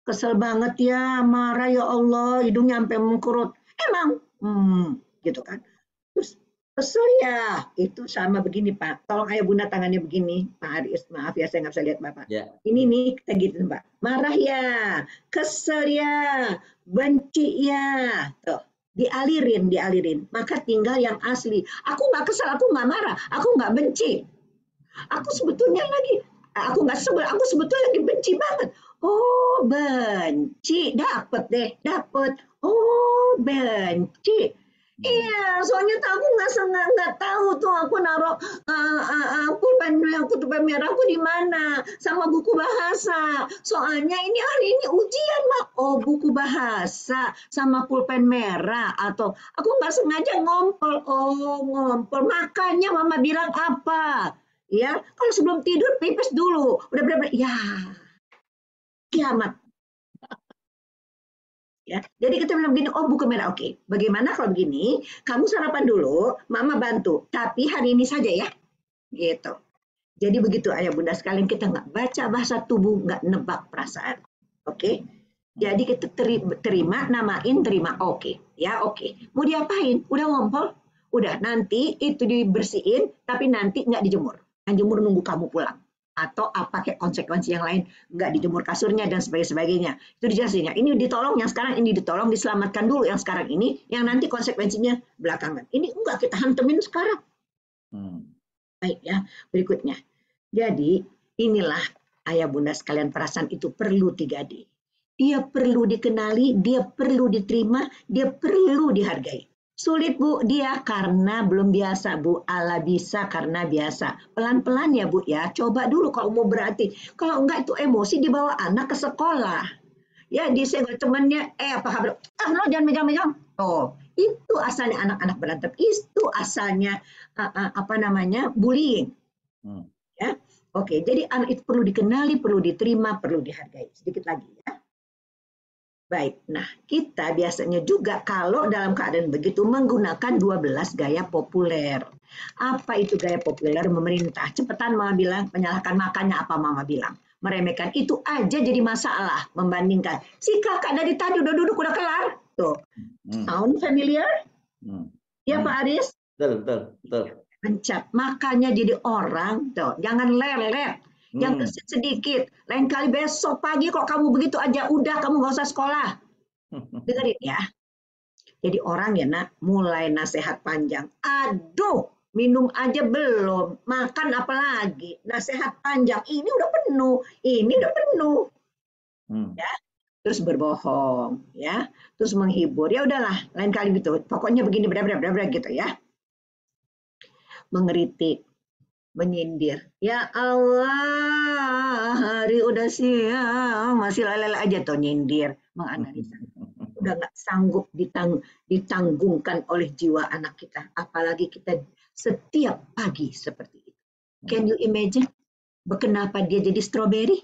Speaker 2: kesel banget ya, marah ya Allah, hidungnya sampai mengkerut. Emang, gitu kan. Terus kesel ya, itu sama begini Pak. Tolong ayah bunda tangannya begini, Pak Aris, maaf ya saya nggak bisa lihat Bapak. Ya. Ini nih kita gitu Pak. Marah ya, kesel ya, benci ya, tuh. Dialirin. Maka tinggal yang asli. Aku nggak kesal, aku nggak marah, aku nggak benci. Aku sebetulnya lagi Aku nggak sebel, aku sebetulnya lagi benci banget. Oh, benci, dapet. Oh, benci. Iya, soalnya tuh aku nggak tahu tuh aku naruh pulpen merahku di mana sama buku bahasa. Soalnya ini hari ini ujian, Mak. Oh, buku bahasa sama pulpen merah atau aku nggak sengaja ngompol. Oh, ngompol. Makanya Mama bilang apa? Ya, kalau sebelum tidur pipis dulu. Udah benar-benar ya kiamat. Ya, jadi kita bilang begini, oh buku merah, oke. Bagaimana kalau begini, kamu sarapan dulu, Mama bantu, tapi hari ini saja ya, gitu. Jadi begitu ayah bunda sekalian, kita nggak baca bahasa tubuh, nggak nebak perasaan, oke? Jadi kita terima, namain, terima, oke, ya oke. Mau diapain? Udah ngompol, udah nanti itu dibersihin, tapi nanti nggak dijemur, yang jemur nunggu kamu pulang. Atau apa kayak konsekuensi yang lain, nggak dijemur kasurnya dan sebagainya. Itu dijelasin ya. Ini ditolong, yang sekarang ini ditolong, diselamatkan dulu yang sekarang ini, yang nanti konsekuensinya belakangan. Ini enggak kita hantemin sekarang. Baik ya, berikutnya. Jadi inilah ayah bunda sekalian, perasaan itu perlu 3D. Dia perlu dikenali, dia perlu diterima, dia perlu dihargai. Sulit Bu, dia karena belum biasa Bu. Allah bisa karena biasa. Pelan-pelan ya Bu ya. Coba dulu kalau mau berarti. Kalau enggak itu emosi dibawa anak ke sekolah. Ya disenggol temannya, apa kabar? Lo jangan megang-megang. Oh, itu asalnya anak-anak berantem. Itu asalnya bullying. Ya. Oke, jadi anak itu perlu dikenali, perlu diterima, perlu dihargai. Sedikit lagi ya. Baik, nah kita biasanya juga kalau dalam keadaan begitu menggunakan 12 gaya populer. Apa itu gaya populer? Memerintah. Cepetan Mama bilang, menyalahkan makannya apa Mama bilang. Meremehkan, itu aja jadi masalah membandingkan. Si kakak dari tadi udah duduk, udah kelar. Tuh, sound familiar? Ya Pak Aris?
Speaker 1: Betul.
Speaker 2: Pencap, makanya jadi orang, tuh, jangan lelet. Yang gesit sedikit, lain kali besok pagi kok kamu begitu aja, udah kamu nggak usah sekolah. Dengerin ya. Jadi orang ya nak, mulai nasihat panjang. Aduh, minum aja belum, makan apa lagi? Nasihat panjang, ini udah penuh, ini udah penuh. Ya, terus berbohong, ya, terus menghibur. Ya udahlah, lain kali gitu. Pokoknya begini, benar gitu ya. Mengeritik. Menyindir, ya Allah, hari udah siang, masih lele aja tuh nyindir, menganalisa. Udah nggak sanggup ditanggungkan oleh jiwa anak kita, apalagi kita setiap pagi seperti itu. Can you imagine? Kenapa dia jadi stroberi?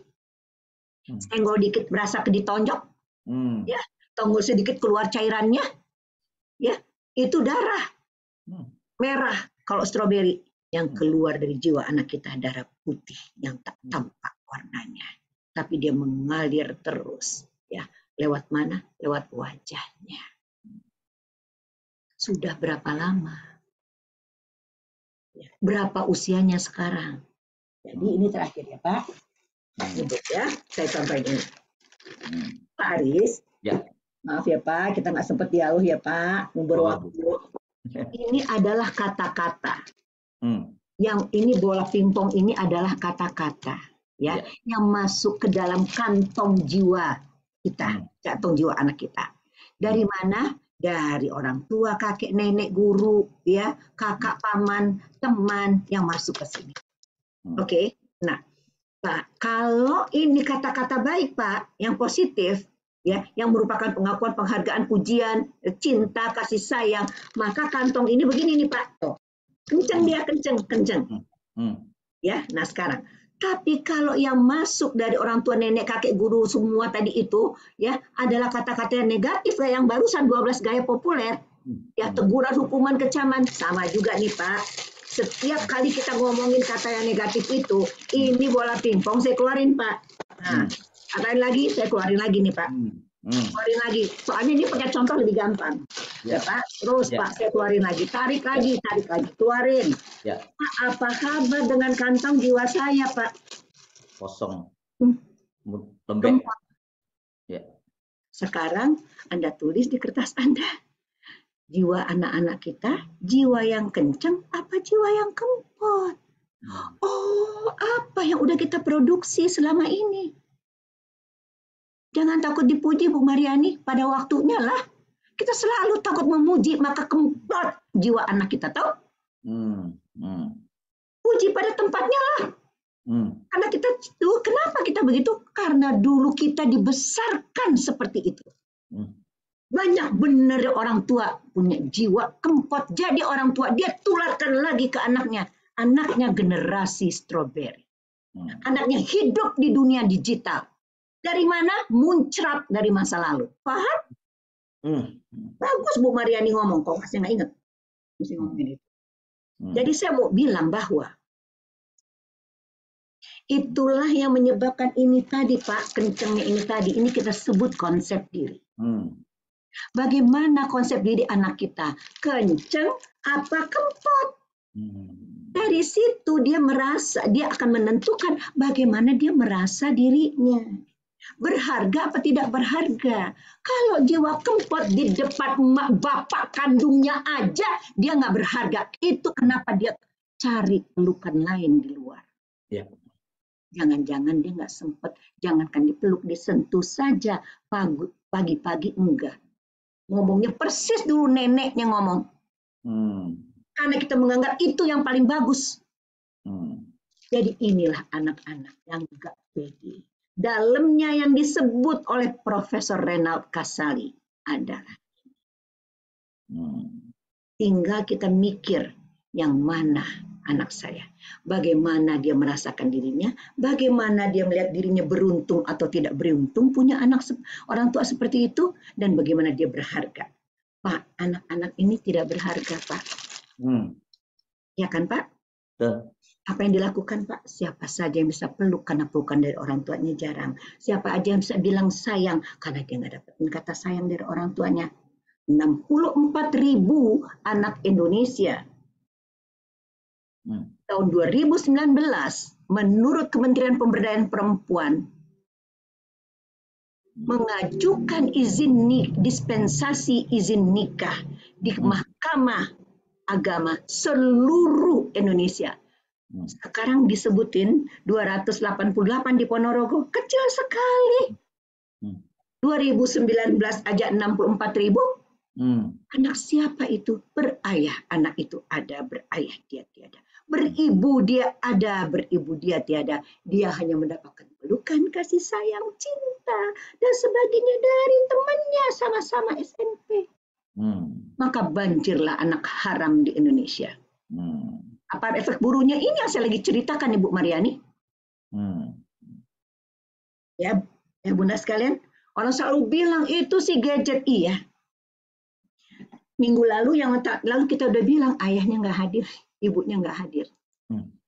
Speaker 2: Senggol dikit berasa ditonjok, ya, tonggol sedikit keluar cairannya, ya, itu darah merah kalau stroberi. Yang keluar dari jiwa anak kita darah putih yang tak tampak warnanya, tapi dia mengalir terus, ya, lewat mana? Lewat wajahnya. Sudah berapa lama? Ya, berapa usianya sekarang? Jadi ini terakhir ya Pak. Sebut ya, saya contohin ini. Pak Aris, ya. Maaf ya Pak, kita nggak sempat dialog ya Pak, ngubur waktu. Ini adalah kata-kata. Yang ini bola pingpong ini adalah kata-kata ya, yang masuk ke dalam kantong jiwa kita, kantong jiwa anak kita. Dari mana? Dari orang tua, kakek, nenek, guru, ya, kakak, paman, teman yang masuk ke sini. Oke. Nah, Pak, kalau ini kata-kata baik Pak, yang positif, ya, yang merupakan pengakuan, penghargaan, pujian, cinta, kasih sayang, maka kantong ini begini nih Pak. Tuh. Kenceng dia, kenceng. Ya, nah sekarang. Tapi kalau yang masuk dari orang tua, nenek, kakek, guru, semua tadi itu, ya, adalah kata-kata yang negatif, kayak yang barusan 12 gaya populer. Ya, teguran, hukuman, kecaman, sama juga nih Pak. Setiap kali kita ngomongin kata yang negatif itu, ini bola pingpong saya keluarin Pak. Nah, katain lagi, saya keluarin lagi nih Pak. Keluarin lagi, soalnya ini pakai contoh lebih gampang. Ya Pak, terus Pak, saya keluarin lagi, tarik lagi, keluarin. Pak, apa kabar dengan kantong jiwa saya Pak?
Speaker 1: Kosong. Lembek. Ya.
Speaker 2: Sekarang Anda tulis di kertas Anda. Jiwa anak-anak kita, jiwa yang kencang apa jiwa yang kempot? Oh, apa yang udah kita produksi selama ini? Jangan takut dipuji, Bu Mariani. Pada waktunya lah. Kita selalu takut memuji, maka kempot jiwa anak kita, tahu? Puji pada tempatnya lah. Karena kita itu, kenapa kita begitu? Karena dulu kita dibesarkan seperti itu. Banyak benar orang tua punya jiwa kempot. Jadi orang tua dia tularkan lagi ke anaknya. Anaknya generasi stroberi. Anaknya hidup di dunia digital. Dari mana? Muncrat dari masa lalu. Paham? Bagus Bu Mariani ngomong. Kok masih nggak ingat? Masih ngomongin itu. Jadi saya mau bilang bahwa itulah yang menyebabkan ini tadi Pak, kencengnya ini tadi. Ini kita sebut konsep diri. Bagaimana konsep diri anak kita? Kenceng apa kempot? Dari situ dia merasa, dia akan menentukan bagaimana dia merasa dirinya. Berharga apa tidak berharga? Kalau jiwa kempot di depan bapak kandungnya aja dia nggak berharga. Itu kenapa dia cari pelukan lain di luar.
Speaker 1: Ya.
Speaker 2: Jangan-jangan dia nggak sempat, jangankan dipeluk, disentuh saja. Pagi-pagi enggak. Ngomongnya persis dulu neneknya ngomong. Karena kita menganggap itu yang paling bagus. Jadi inilah anak-anak yang enggak pede. Dalamnya yang disebut oleh Profesor Renald Kasali adalah tinggal kita mikir yang mana anak saya. Bagaimana dia merasakan dirinya, bagaimana dia melihat dirinya beruntung atau tidak beruntung punya anak orang tua seperti itu, dan bagaimana dia berharga. Pak, anak-anak ini tidak berharga, Pak. Ya kan, Pak? Apa yang dilakukan, Pak? Siapa saja yang bisa peluk karena pelukan dari orang tuanya jarang. Siapa aja yang bisa bilang sayang karena dia nggak dapetin kata sayang dari orang tuanya. 64.000 anak Indonesia tahun 2019 menurut Kementerian Pemberdayaan Perempuan mengajukan dispensasi izin nikah di Mahkamah Agama seluruh Indonesia. Sekarang disebutin 288 di Ponorogo, kecil sekali. 2019 aja 64.000. Anak siapa itu? Berayah, anak itu ada, berayah dia tiada. Beribu dia ada, beribu dia tiada. Dia hanya mendapatkan pelukan, kasih sayang, cinta, dan sebagainya dari temannya sama-sama SMP. Maka banjirlah anak haram di Indonesia. Apa efek burunya ini yang saya lagi ceritakan Ibu Mariani? Ya Bunda sekalian, orang selalu bilang itu si gadget, iya. Minggu lalu lalu kita udah bilang ayahnya nggak hadir, ibunya nggak hadir.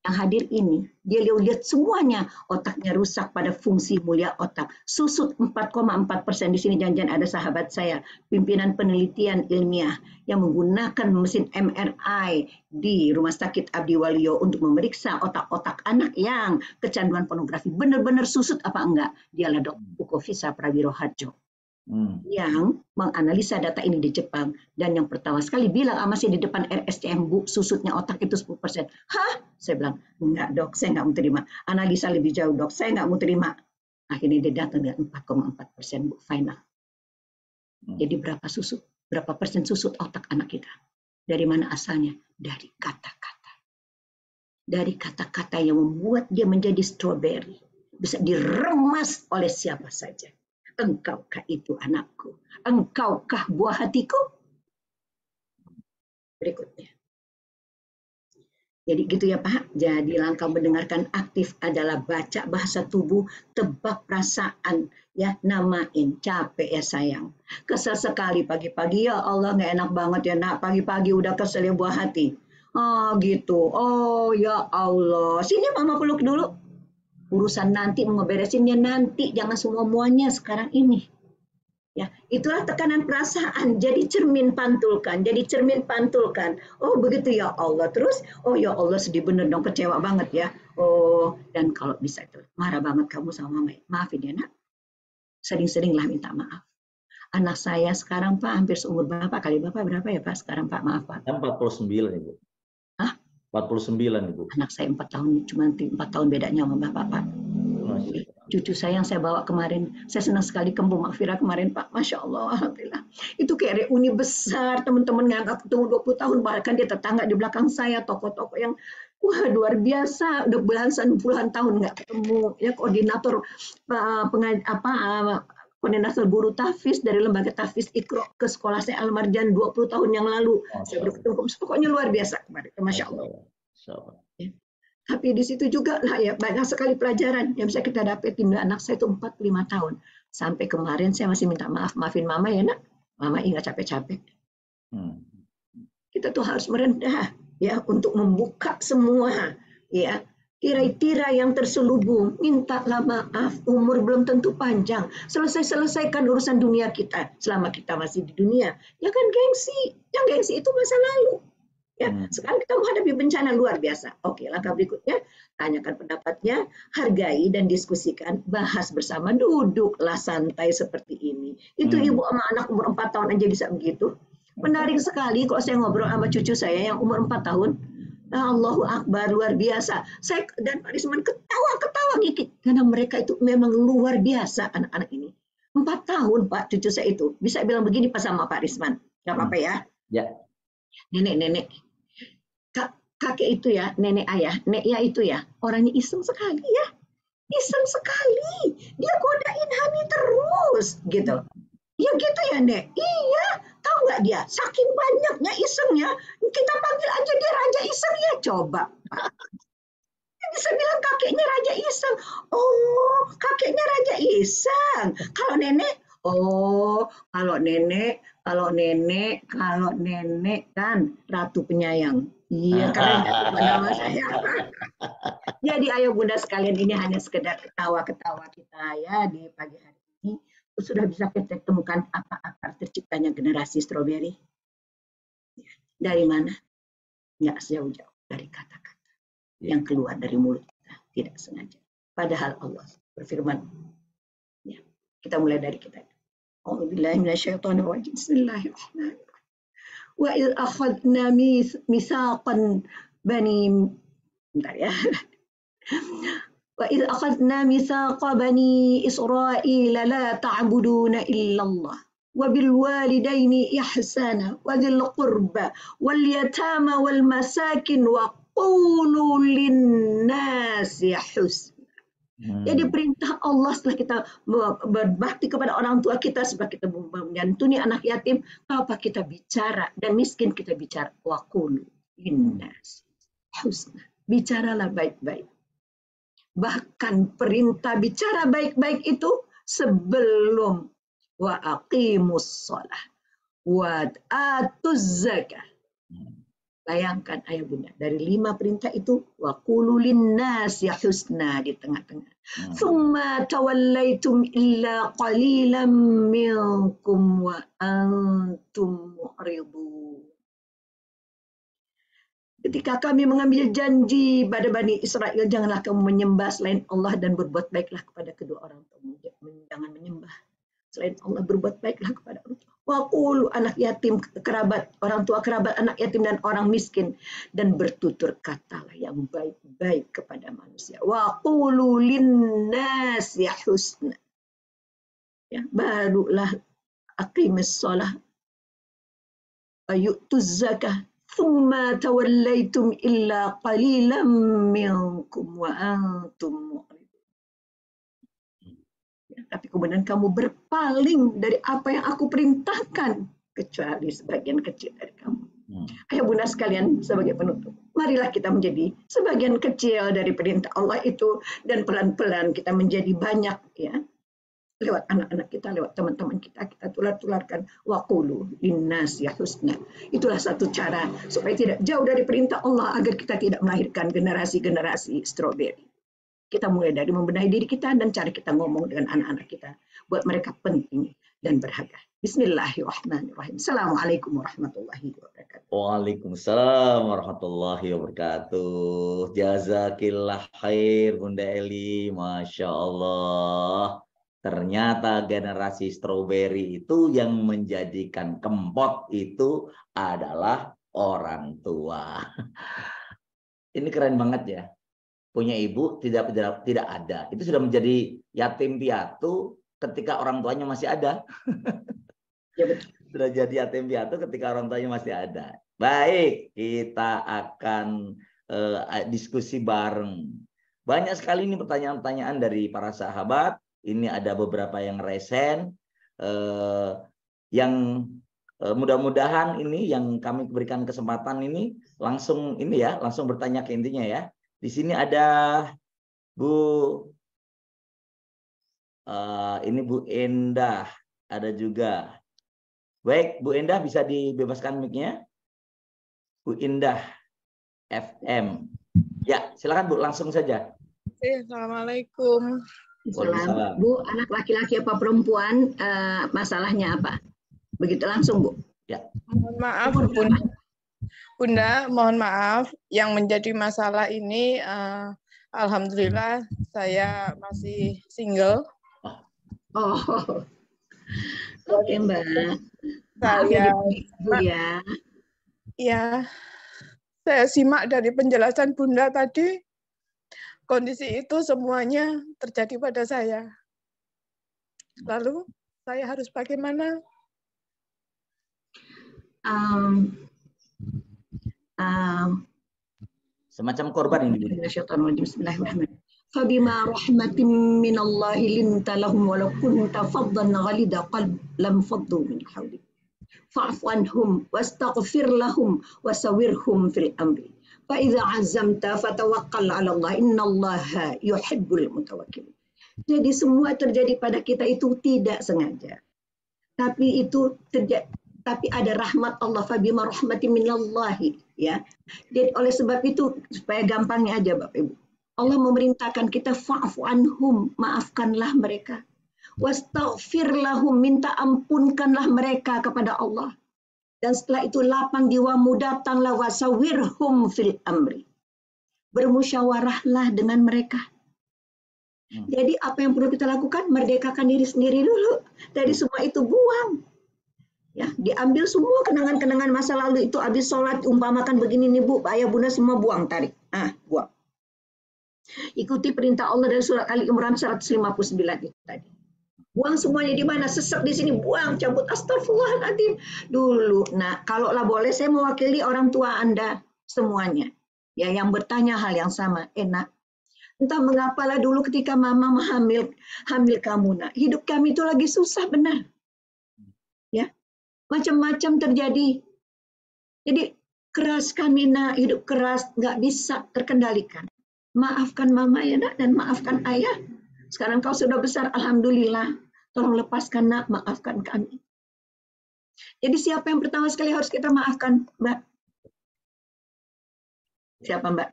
Speaker 2: Yang hadir ini, dia lihat semuanya, otaknya rusak pada fungsi mulia otak. Susut 4,4% di sini, jangan-jangan ada sahabat saya, pimpinan penelitian ilmiah yang menggunakan mesin MRI di Rumah Sakit Abdi Waluyo untuk memeriksa otak-otak anak yang kecanduan pornografi. Benar-benar susut apa enggak? Dialah Dr. Ukofisa Prawiroharjo. Yang menganalisa data ini di Jepang, dan yang pertama sekali bilang masih di depan RSCM, Bu, susutnya otak itu 10%. Hah? Saya bilang, enggak dok, saya enggak mau terima. Analisa lebih jauh dok, saya enggak mau terima. Akhirnya dia datang dengan 4,4%, Bu, final. Jadi berapa persen susut otak anak kita? Dari mana asalnya? Dari kata-kata. Dari kata-kata yang membuat dia menjadi strawberry. Bisa diremas oleh siapa saja. Engkaukah itu anakku? Engkaukah buah hatiku? Berikutnya. Jadi gitu ya Pak. Jadi langkah mendengarkan aktif adalah baca bahasa tubuh, tebak perasaan, ya, namain. Capek ya sayang. Kesel sekali pagi-pagi, ya Allah nggak enak banget ya nak. Pagi-pagi udah kesel ya buah hati. Oh gitu. Oh ya Allah. Sini mama peluk dulu. Urusan nanti mau ngeberesinnya nanti, jangan semua-muanya sekarang ini. Ya, itulah tekanan perasaan. Jadi cermin pantulkan, Oh begitu ya Allah. Terus, oh ya Allah sedih bener dong, kecewa banget ya. Oh, dan kalau bisa itu marah banget kamu sama mama. Maafin ya nak. Sering-seringlah minta maaf. Anak saya sekarang Pak hampir seumur Bapak, kali Bapak berapa ya Pak sekarang Pak? Maaf Pak.
Speaker 1: 49 Ibu.
Speaker 2: Hah?
Speaker 1: 49, Ibu.
Speaker 2: Anak saya 4 tahun, cuma 4 tahun bedanya sama bapak. Cucu saya yang saya bawa kemarin, saya senang sekali Kampung Maghfirah kemarin, Pak. Masya Allah, alhamdulillah. Itu kayak reuni besar, teman-teman ngangkat ketemu 20 tahun, bahkan dia tetangga di belakang saya, tokoh-tokoh yang wah luar biasa, udah puluhan tahun nggak ketemu. Ya koordinator koordinator guru tahfiz dari lembaga tahfiz Iqra ke sekolah saya Al-Marjan 20 tahun yang lalu. Saya bertemu, pokoknya luar biasa kemarin, Masya Allah. Ya. Tapi di situ juga lah ya banyak sekali pelajaran yang bisa kita dapetin. Anak saya itu 45 tahun. Sampai kemarin saya masih minta maaf, maafin mama ya nak. Mama nggak capek-capek. Kita tuh harus merendah ya untuk membuka semua ya tirai-tirai yang terselubung. Mintalah maaf, umur belum tentu panjang. Selesaikan urusan dunia kita selama kita masih di dunia. Jangan gengsi. Yang gengsi itu masa lalu. Ya, sekarang kita menghadapi bencana luar biasa. Oke, langkah berikutnya, tanyakan pendapatnya, hargai dan diskusikan, bahas bersama, duduklah santai seperti ini. Itu ibu sama anak umur 4 tahun aja bisa begitu. Menarik sekali kalau saya ngobrol sama cucu saya yang umur 4 tahun. Allahu Akbar, luar biasa. Saya dan Pak Risman ketawa ngikit. Karena mereka itu memang luar biasa anak-anak ini. 4 tahun Pak, cucu saya itu. Bisa bilang begini pas sama Pak Risman. Gak apa-apa ya?
Speaker 1: Ya.
Speaker 2: Nenek. Kakek itu ya, nenek ayah, itu ya, orangnya iseng sekali ya. Iseng sekali. Dia godain Hani terus gitu. Ya gitu ya, Nek. Iya, tahu nggak dia? Saking banyaknya isengnya, kita panggil aja dia raja iseng ya, coba. Dia bisa bilang kakeknya raja iseng. Oh, kakeknya raja iseng. Kalau nenek, kalau nenek kan ratu penyayang. Iya, keren nama saya. Jadi ayo bunda sekalian, ini hanya sekedar ketawa-ketawa kita ya di pagi hari ini. Sudah bisa kita temukan apa akar terciptanya generasi stroberi? Dari mana? Nggak jauh-jauh dari kata-kata yang keluar dari mulut kita, tidak sengaja. Padahal Allah berfirman, ya, kita mulai dari kita. A'udzubillahi minasyaitonirrajim. Bismillahirrahmanirrahim. Wa idh akhadna mitsaqan bani Wa idh akhadna mitsaqa bani Israila la ta'buduna illallah wa bil walidaini ihsana wa dzil qurba wal yatama wal masakin wa qulu lin-nasi husna. Jadi perintah Allah setelah kita berbakti kepada orang tua kita, sebab kita menyantuni anak yatim, apa kita bicara dan miskin kita bicara waqulu linnas husna. Bicaralah baik-baik. Bahkan perintah bicara baik-baik itu sebelum wa aqimus shalah wa atuz zakah. Bayangkan ayah bunda, dari 5 perintah itu waqulu linnasi husna di tengah-tengah. Tsumma tawallaitum illa qalilan minkum wa antum mu'ridun. Ketika kami mengambil janji pada Bani Israel, janganlah kamu menyembah selain Allah dan berbuat baiklah kepada kedua orang tua. Jangan menyembah selain Allah, berbuat baiklah kepada orang tua. Waqulu, anak yatim, kerabat, orang tua kerabat, anak yatim dan orang miskin, dan bertutur katalah yang baik-baik kepada manusia. Waqulu linnasi husna. Ya, barulah aqimis shalah wa yu'tuz zakah. Tsumma tawallaitum illa qalilan minkum wa antum mu'ridun. Tapi kemudian kamu berpaling dari apa yang aku perintahkan, kecuali sebagian kecil dari kamu. Ayo bunda sekalian, sebagai penutup, marilah kita menjadi sebagian kecil dari perintah Allah itu, dan pelan-pelan kita menjadi banyak ya. Lewat anak-anak kita, lewat teman-teman kita tular-tularkan waqulu linnasi husna. Itulah satu cara supaya tidak jauh dari perintah Allah, agar kita tidak melahirkan generasi-generasi stroberi. Kita mulai dari membenahi diri kita dan cara kita ngomong dengan anak-anak kita, buat mereka penting dan berharga. Bismillahirrahmanirrahim. Assalamualaikum warahmatullahi wabarakatuh.
Speaker 1: Waalaikumsalam warahmatullahi wabarakatuh. Jazakillah khair Bunda Eli, Masya Allah. Ternyata generasi stroberi itu yang menjadikan kempot itu adalah orang tua. ini keren banget ya. Punya ibu tidak ada. Itu sudah menjadi yatim piatu ketika orang tuanya masih ada.
Speaker 2: Ya, betul.
Speaker 1: Sudah jadi yatim piatu ketika orang tuanya masih ada. Baik, kita akan diskusi bareng. Banyak sekali ini pertanyaan-pertanyaan dari para sahabat. Ini ada beberapa yang resen, yang mudah-mudahan ini yang kami berikan kesempatan ini langsung bertanya ke intinya ya. Di sini ada ini Bu Endah, ada juga. Baik, Bu Endah bisa dibebaskan mic-nya. Bu Indah FM. Ya, silakan Bu, langsung saja.
Speaker 5: Assalamualaikum.
Speaker 1: Waalaikumsalam.
Speaker 2: Bu, anak laki-laki apa perempuan, masalahnya apa? Begitu langsung, Bu.
Speaker 1: Ya.
Speaker 5: Mohon maaf, Bunda, mohon maaf. Yang menjadi masalah ini, alhamdulillah saya masih single.
Speaker 2: Oh, oke Mbak.
Speaker 5: Saya,
Speaker 2: Bu ya.
Speaker 5: ya, saya simak dari penjelasan Bunda tadi, kondisi itu semuanya terjadi pada saya. Lalu saya harus bagaimana?
Speaker 1: Semacam korban ini.
Speaker 2: Bismillahirrahmanirrahim. Fabima rahmatin minallahi linta lahum walau kunta faddan ghalida qalb lam faddu min hawlik. Fa'fu anhum wastaghfir lahum wasawirhum fil amri. Fa idza azamta fatawakkal 'ala Allah innallaha yuhibbul mutawakkilin. Jadi semua terjadi pada kita itu tidak sengaja. Tapi itu terjadi, tapi ada rahmat Allah, fabima rahmatin minallahi, ya. Jadi oleh sebab itu, supaya gampangnya aja Bapak Ibu, Allah memerintahkan kita fa'fu anhum, maafkanlah mereka. Wastaghfir lahum, minta ampunkanlah mereka kepada Allah. Dan setelah itu lapang jiwamu, datanglah wasawirhum fil amri. Bermusyawarahlah dengan mereka. Jadi apa yang perlu kita lakukan? Merdekakan diri sendiri dulu. Dari semua itu buang. Ya, diambil semua kenangan-kenangan masa lalu itu, habis sholat umpamakan begini nih Bu, ayah bunda semua buang, tarik. Buang. Ikuti perintah Allah dari surat Ali Imran 159 itu tadi. Buang semuanya di mana? Sesek di sini, buang, cabut. Astagfirullahaladzim. Dulu. Nah, kalaulah boleh saya mewakili orang tua Anda semuanya. Ya, yang bertanya hal yang sama. Enak. Entah mengapalah dulu ketika mama hamil kamu, nak. Hidup kami itu lagi susah benar. Ya. Macam-macam terjadi. Jadi keras kami, nak. Hidup keras, nggak bisa terkendalikan. Maafkan mama ya, nak, dan maafkan ayah. Sekarang kau sudah besar, alhamdulillah. Tolong lepaskan, nak, maafkan kami. Jadi siapa yang pertama sekali harus kita maafkan, Mbak? Siapa, Mbak?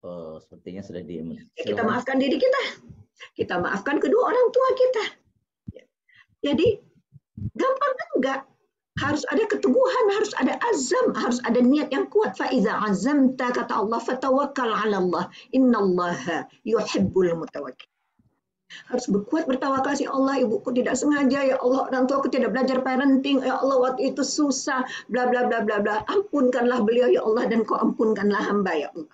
Speaker 1: Oh, sepertinya sudah diem.
Speaker 2: Kita maafkan diri kita. Kita maafkan kedua orang tua kita. Jadi, gampang enggak? Harus ada keteguhan, harus ada azam, harus ada niat yang kuat. Faiza azamta, kata Allah, fatawakkal 'ala Allah. Innallaha yuhibbul mutawakkil. Harus berkuat bertawakal sih Allah, ibuku tidak sengaja, ya Allah, orang tuaku tidak belajar parenting, ya Allah waktu itu susah, bla bla bla bla bla. Ampunkanlah beliau ya Allah, dan kau ampunkanlah hamba ya Allah.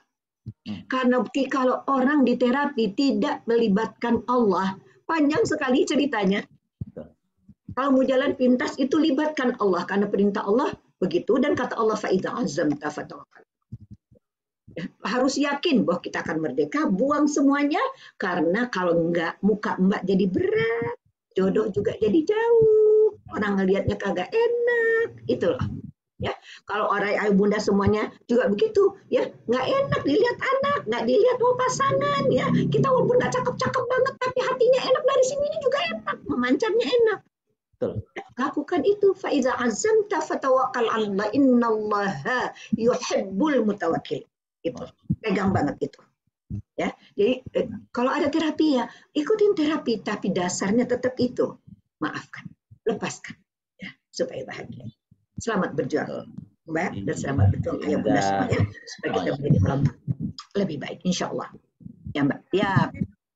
Speaker 2: Karena kalau orang di terapi tidak melibatkan Allah, panjang sekali ceritanya. Kalau mau jalan pintas itu libatkan Allah, karena perintah Allah begitu, dan kata Allah faiza azamta fatawakkal. Ya, harus yakin bahwa kita akan merdeka, buang semuanya, karena kalau enggak muka Mbak jadi berat, jodoh juga jadi jauh, orang ngelihatnya kagak enak, itulah. Ya, kalau orang ayah bunda semuanya juga begitu, ya nggak enak dilihat anak, nggak dilihat mau pasangan, ya kita walaupun nggak cakep-cakep banget, tapi hatinya enak dari sini juga enak, memancarnya enak.
Speaker 1: Betul.
Speaker 2: Lakukan itu, faiza azamta fatawakkal 'ala Allah, innallaha yuhibbul mutawakkil. Itu pegang banget itu. Ya, jadi kalau ada terapi ya ikutin terapi, tapi dasarnya tetap itu, maafkan, lepaskan, ya supaya bahagia. Selamat berjuang, Mbak, dan selamat berjuang ayah bunda semuanya, supaya kita menjadi orang lebih baik, insya Allah. Ya Mbak. Ya.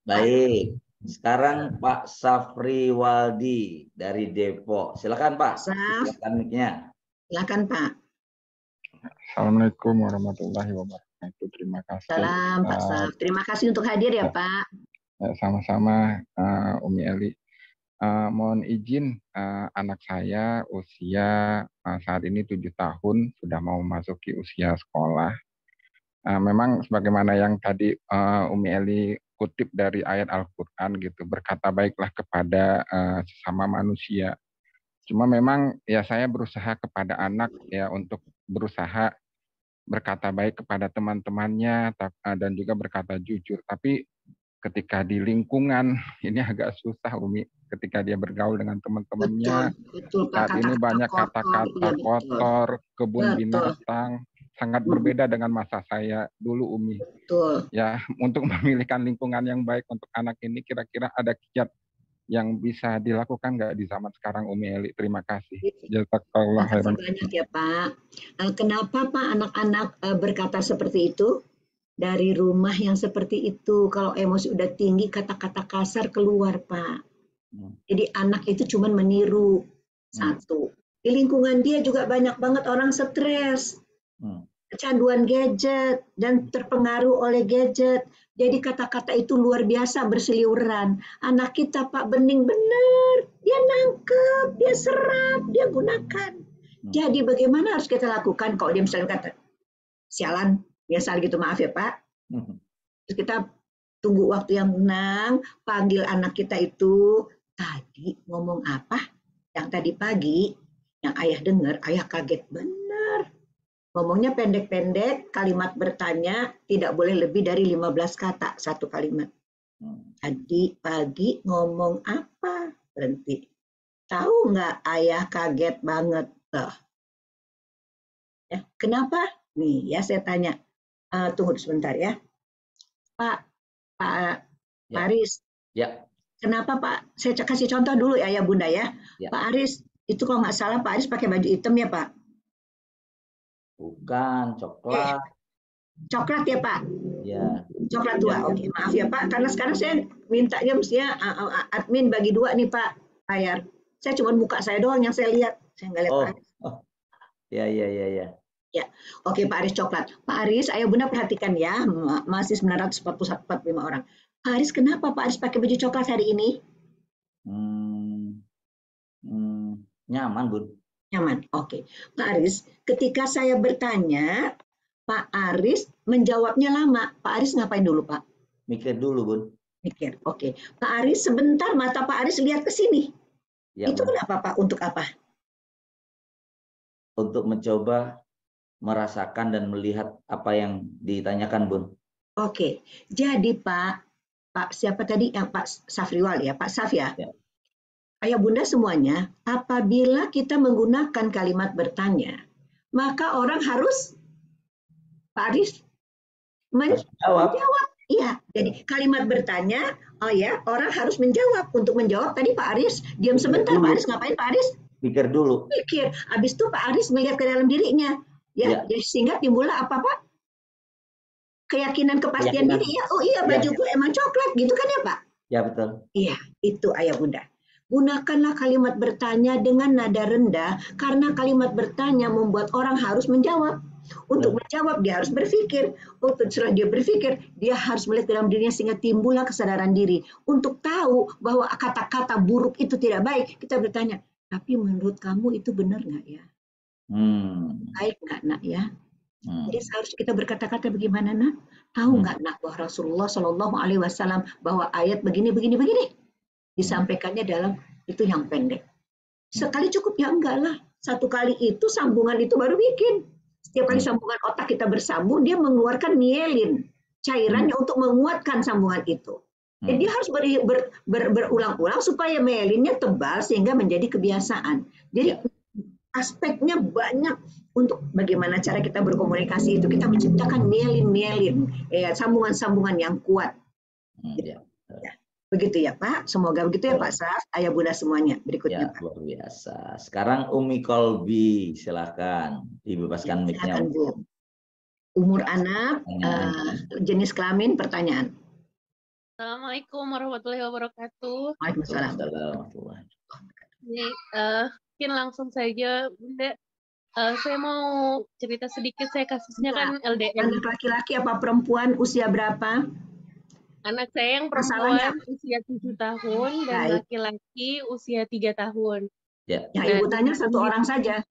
Speaker 1: Baik. Sekarang Pak Safri Waldi dari Depok. Silakan Pak. Silakan mic-nya.
Speaker 2: Silakan Pak.
Speaker 6: Assalamualaikum warahmatullahi wabarakatuh. Terima kasih.
Speaker 2: Salam Pak Saf. Terima kasih untuk hadir ya Pak.
Speaker 6: Sama-sama Umi Eli. Mohon izin, anak saya usia saat ini 7 tahun, sudah mau memasuki usia sekolah. Memang sebagaimana yang tadi Umi Eli kutip dari ayat Al-Quran gitu, berkata baiklah kepada sesama manusia. Cuma memang ya saya berusaha kepada anak ya untuk berusaha berkata baik kepada teman-temannya dan juga berkata jujur. Tapi ketika di lingkungan ini agak susah Umi, ketika dia bergaul dengan teman-temannya.
Speaker 2: Betul, Pak.
Speaker 6: Saat ini banyak kata-kata kotor, kebun binatang, sangat berbeda dengan masa saya dulu Umi.
Speaker 2: Betul.
Speaker 6: Ya, untuk memilihkan lingkungan yang baik untuk anak ini kira-kira ada kiat yang bisa dilakukan nggak di zaman sekarang Umi Eli? Terima kasih. Jazakallah khairan.
Speaker 2: Banyak ya Pak. Kenapa Pak anak-anak berkata seperti itu? Dari rumah yang seperti itu, kalau emosi udah tinggi, kata-kata kasar keluar Pak. Jadi anak itu cuma meniru. Satu. Di lingkungan dia juga banyak banget orang stres. Kecanduan gadget dan terpengaruh oleh gadget. Jadi kata-kata itu luar biasa berseliweran. Anak kita Pak bening benar, dia nangkep, dia serap, dia gunakan. Jadi bagaimana harus kita lakukan kalau dia misalnya kata, sialan, biasa gitu maaf ya Pak. Terus kita tunggu waktu yang tenang, panggil anak kita itu, tadi ngomong apa? Yang tadi pagi, yang ayah dengar, ayah kaget benar. Ngomongnya pendek-pendek, kalimat bertanya tidak boleh lebih dari 15 kata satu kalimat. Tadi pagi ngomong apa? Berhenti. Tahu nggak ayah kaget banget? Ya, kenapa? Nih ya saya tanya. Tunggu sebentar ya. Pak Aris.
Speaker 1: Ya.
Speaker 2: Kenapa Pak? Saya kasih contoh dulu ya Bunda ya. Pak Aris, itu kalau nggak salah Pak Aris pakai baju hitam ya Pak?
Speaker 1: Bukan, coklat.
Speaker 2: Coklat ya Pak?
Speaker 1: Ya.
Speaker 2: Coklat tua, oke. Maaf ya Pak, karena sekarang saya minta dia mestinya admin bagi dua nih Pak, layar. Saya cuma muka saya doang yang saya lihat, saya nggak lihat Pak Aris.
Speaker 1: Ya.
Speaker 2: Ya, oke Pak Aris coklat. Pak Aris, ayo Bunda perhatikan ya, masih 945 orang. Pak Aris, kenapa Pak Aris pakai baju coklat hari ini?
Speaker 1: Nyaman Bun.
Speaker 2: Nyaman, oke. Pak Aris, ketika saya bertanya, Pak Aris menjawabnya lama. Pak Aris ngapain dulu Pak?
Speaker 1: Mikir dulu Bun.
Speaker 2: Mikir, oke. Pak Aris sebentar mata Pak Aris lihat ke sini. Ya, itu kenapa Pak? Untuk apa?
Speaker 1: Untuk mencoba merasakan dan melihat apa yang ditanyakan Bun.
Speaker 2: Oke, jadi Pak siapa tadi yang Pak Safriwal ya, Pak Saf ya? Ayah Bunda semuanya, apabila kita menggunakan kalimat bertanya, maka orang harus Pak Aris menjawab. Iya, jadi kalimat bertanya, orang harus menjawab. Untuk menjawab tadi Pak Aris diam sebentar. Pak Aris ngapain Pak Aris?
Speaker 1: Pikir dulu.
Speaker 2: Pikir. Habis itu Pak Aris melihat ke dalam dirinya. Ya. Jadi sehingga timbullah apa Pak? Keyakinan kepastian diri ya. Oh iya bajuku emang coklat gitu kan ya Pak?
Speaker 1: Ya betul.
Speaker 2: Iya, itu ayah Bunda. Gunakanlah kalimat bertanya dengan nada rendah karena kalimat bertanya membuat orang harus menjawab. Untuk menjawab dia harus berpikir. Setelah dia berpikir, dia harus melihat dalam dirinya sehingga timbullah kesadaran diri. Untuk tahu bahwa kata-kata buruk itu tidak baik, kita bertanya, tapi menurut kamu itu benar nggak ya? Baik nggak nak ya? Jadi seharusnya kita berkata-kata bagaimana nak? Tahu nggak nak bahwa Rasulullah Shallallahu Alaihi Wasallam bahwa ayat begini. Disampaikannya dalam itu yang pendek. Sekali cukup ya enggak lah. Satu kali itu sambungan itu baru bikin. Setiap kali sambungan otak kita bersambung, dia mengeluarkan mielin, cairannya untuk menguatkan sambungan itu. Jadi dia harus berulang-ulang supaya mielinnya tebal sehingga menjadi kebiasaan. Jadi aspeknya banyak untuk bagaimana cara kita berkomunikasi itu. Kita menciptakan mielin, sambungan-sambungan yang kuat. Begitu ya Pak, semoga begitu ya Pak Saf, ayah Bunda semuanya. Berikutnya Pak.
Speaker 1: Luar biasa. Sekarang Umi Kolbi, silakan dibebaskan mic-nya.
Speaker 2: Umur anak, jenis kelamin, pertanyaan.
Speaker 7: Assalamualaikum warahmatullahi wabarakatuh.
Speaker 2: Waalaikumsalam.
Speaker 7: Ini mungkin langsung saja Bunda. Saya mau cerita sedikit, saya kasusnya kan LDM.
Speaker 2: Anak laki-laki apa perempuan, usia berapa?
Speaker 7: Anak saya yang
Speaker 2: Masalahnya.
Speaker 7: perempuan usia 7 tahun dan
Speaker 2: Baik.
Speaker 7: laki-laki usia 3 tahun.
Speaker 1: Ya.
Speaker 2: Ya,
Speaker 7: Nah,
Speaker 2: Ibu tanya satu orang saja.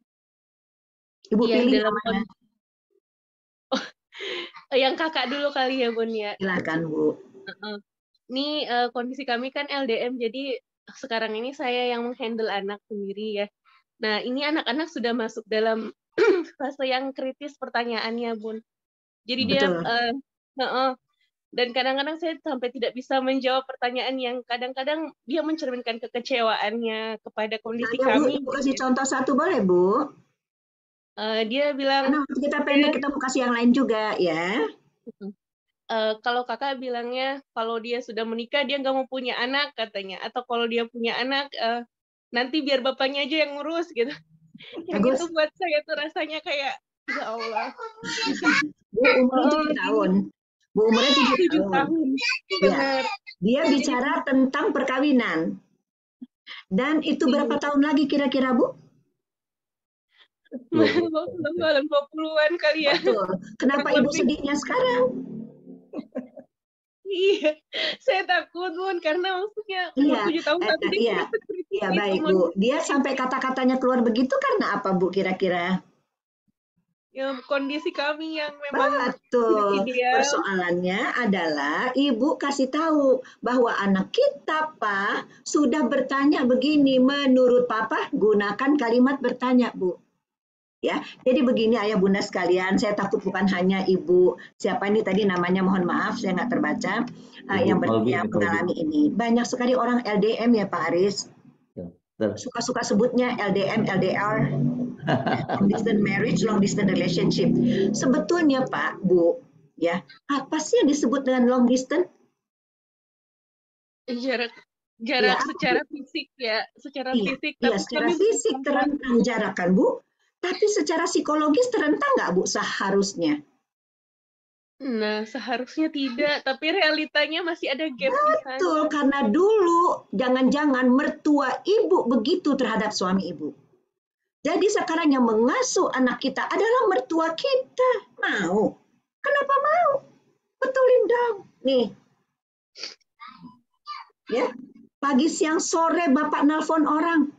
Speaker 2: Ibu
Speaker 7: iya,
Speaker 2: pilih
Speaker 7: dalam
Speaker 2: namanya.
Speaker 7: yang kakak dulu kali ya, Bun ya.
Speaker 2: Silakan, Bu.
Speaker 7: Ini kondisi kami kan LDM, jadi sekarang ini saya yang menghandle anak sendiri ya. Nah, ini anak-anak sudah masuk dalam fase yang kritis pertanyaannya, Bun. Jadi dia dan kadang-kadang saya sampai tidak bisa menjawab pertanyaan yang kadang-kadang dia mencerminkan kekecewaannya kepada kondisi kami.
Speaker 2: Bu, kasih contoh satu boleh, Bu?
Speaker 7: Dia bilang,
Speaker 2: karena waktu kita pendek, kita mau kasih yang lain juga ya.
Speaker 7: Kalau kakak bilangnya kalau dia sudah menikah dia nggak mau punya anak katanya, atau kalau dia punya anak nanti biar bapaknya aja yang ngurus gitu. Yang itu buat saya tuh rasanya kayak ya Allah.
Speaker 2: Bu umurnya 7 tahun. Bu umurnya 7 tahun. Ya. Dia bicara tentang perkawinan. Dan itu berapa tahun lagi kira-kira, Bu?
Speaker 7: 20-an kali ya.
Speaker 2: Betul. Kenapa Ibu sedihnya sekarang?
Speaker 7: Iya, saya takut, Bun, karena maksudnya umur 7 tahun tadi dia
Speaker 2: Iya, baik, Bu. Dia sampai kata-katanya keluar begitu karena apa, Bu, kira-kira?
Speaker 7: Ya, kondisi kami yang memang
Speaker 2: betul. Persoalannya adalah Ibu kasih tahu bahwa anak kita, Pak, sudah bertanya begini, menurut Papa, gunakan kalimat bertanya, Bu. Ya, jadi begini ayah bunda sekalian, saya takut bukan hanya ibu, siapa ini tadi namanya, mohon maaf saya nggak terbaca, yang mengalami ini. Banyak sekali orang LDM ya Pak Aris, suka-suka sebutnya LDM, LDR, long distance marriage, long distance relationship. Sebetulnya Pak, Bu, ya apa sih yang disebut dengan long distance?
Speaker 7: Jarak secara fisik ya, secara fisik.
Speaker 2: Iya, secara fisik terentang jarak kan Bu. Tapi secara psikologis terentang nggak Bu seharusnya?
Speaker 7: Nah, seharusnya tidak, tapi realitanya masih ada gap di sana.
Speaker 2: Betul, karena dulu jangan-jangan mertua ibu begitu terhadap suami ibu. Jadi sekarang yang mengasuh anak kita adalah mertua kita. Mau? Kenapa mau? Betulin dong. Nih. Ya, pagi, siang, sore Bapak nelpon orang.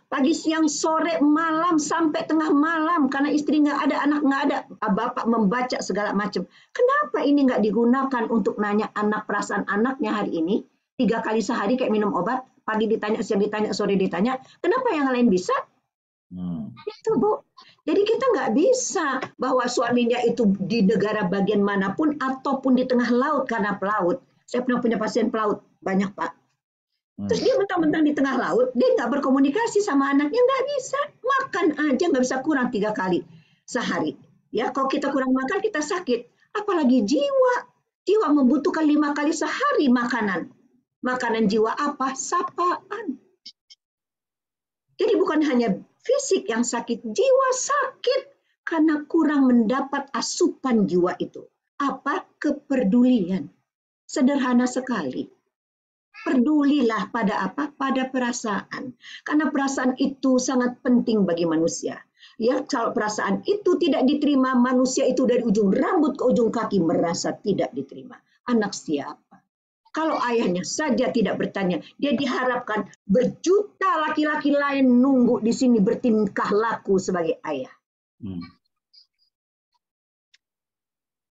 Speaker 2: Pagi, siang, sore, malam, sampai tengah malam. Karena istri nggak ada, anak nggak ada. Bapak membaca segala macam. Kenapa ini nggak digunakan untuk nanya anak, perasaan anaknya hari ini? 3 kali sehari kayak minum obat. Pagi ditanya, siang ditanya, sore ditanya. Kenapa yang lain bisa? Itu Bu. Jadi kita nggak bisa bahwa suaminya itu di negara bagian manapun ataupun di tengah laut karena pelaut. Saya pernah punya pasien pelaut. Banyak Pak. Terus dia mentang-mentang di tengah laut, dia nggak berkomunikasi sama anaknya, nggak bisa. Makan aja nggak bisa kurang 3 kali sehari. Ya, kalau kita kurang makan, kita sakit. Apalagi jiwa. Jiwa membutuhkan 5 kali sehari makanan. Makanan jiwa apa? Sapaan. Jadi bukan hanya fisik yang sakit, jiwa sakit. Karena kurang mendapat asupan jiwa itu. Apa? Kepedulian. Sederhana sekali. Pedulilah pada apa? Pada perasaan. Karena perasaan itu sangat penting bagi manusia. Ya, kalau perasaan itu tidak diterima, manusia itu dari ujung rambut ke ujung kaki merasa tidak diterima. Anak siapa? Kalau ayahnya saja tidak bertanya, dia diharapkan berjuta laki-laki lain nunggu di sini bertingkah laku sebagai ayah.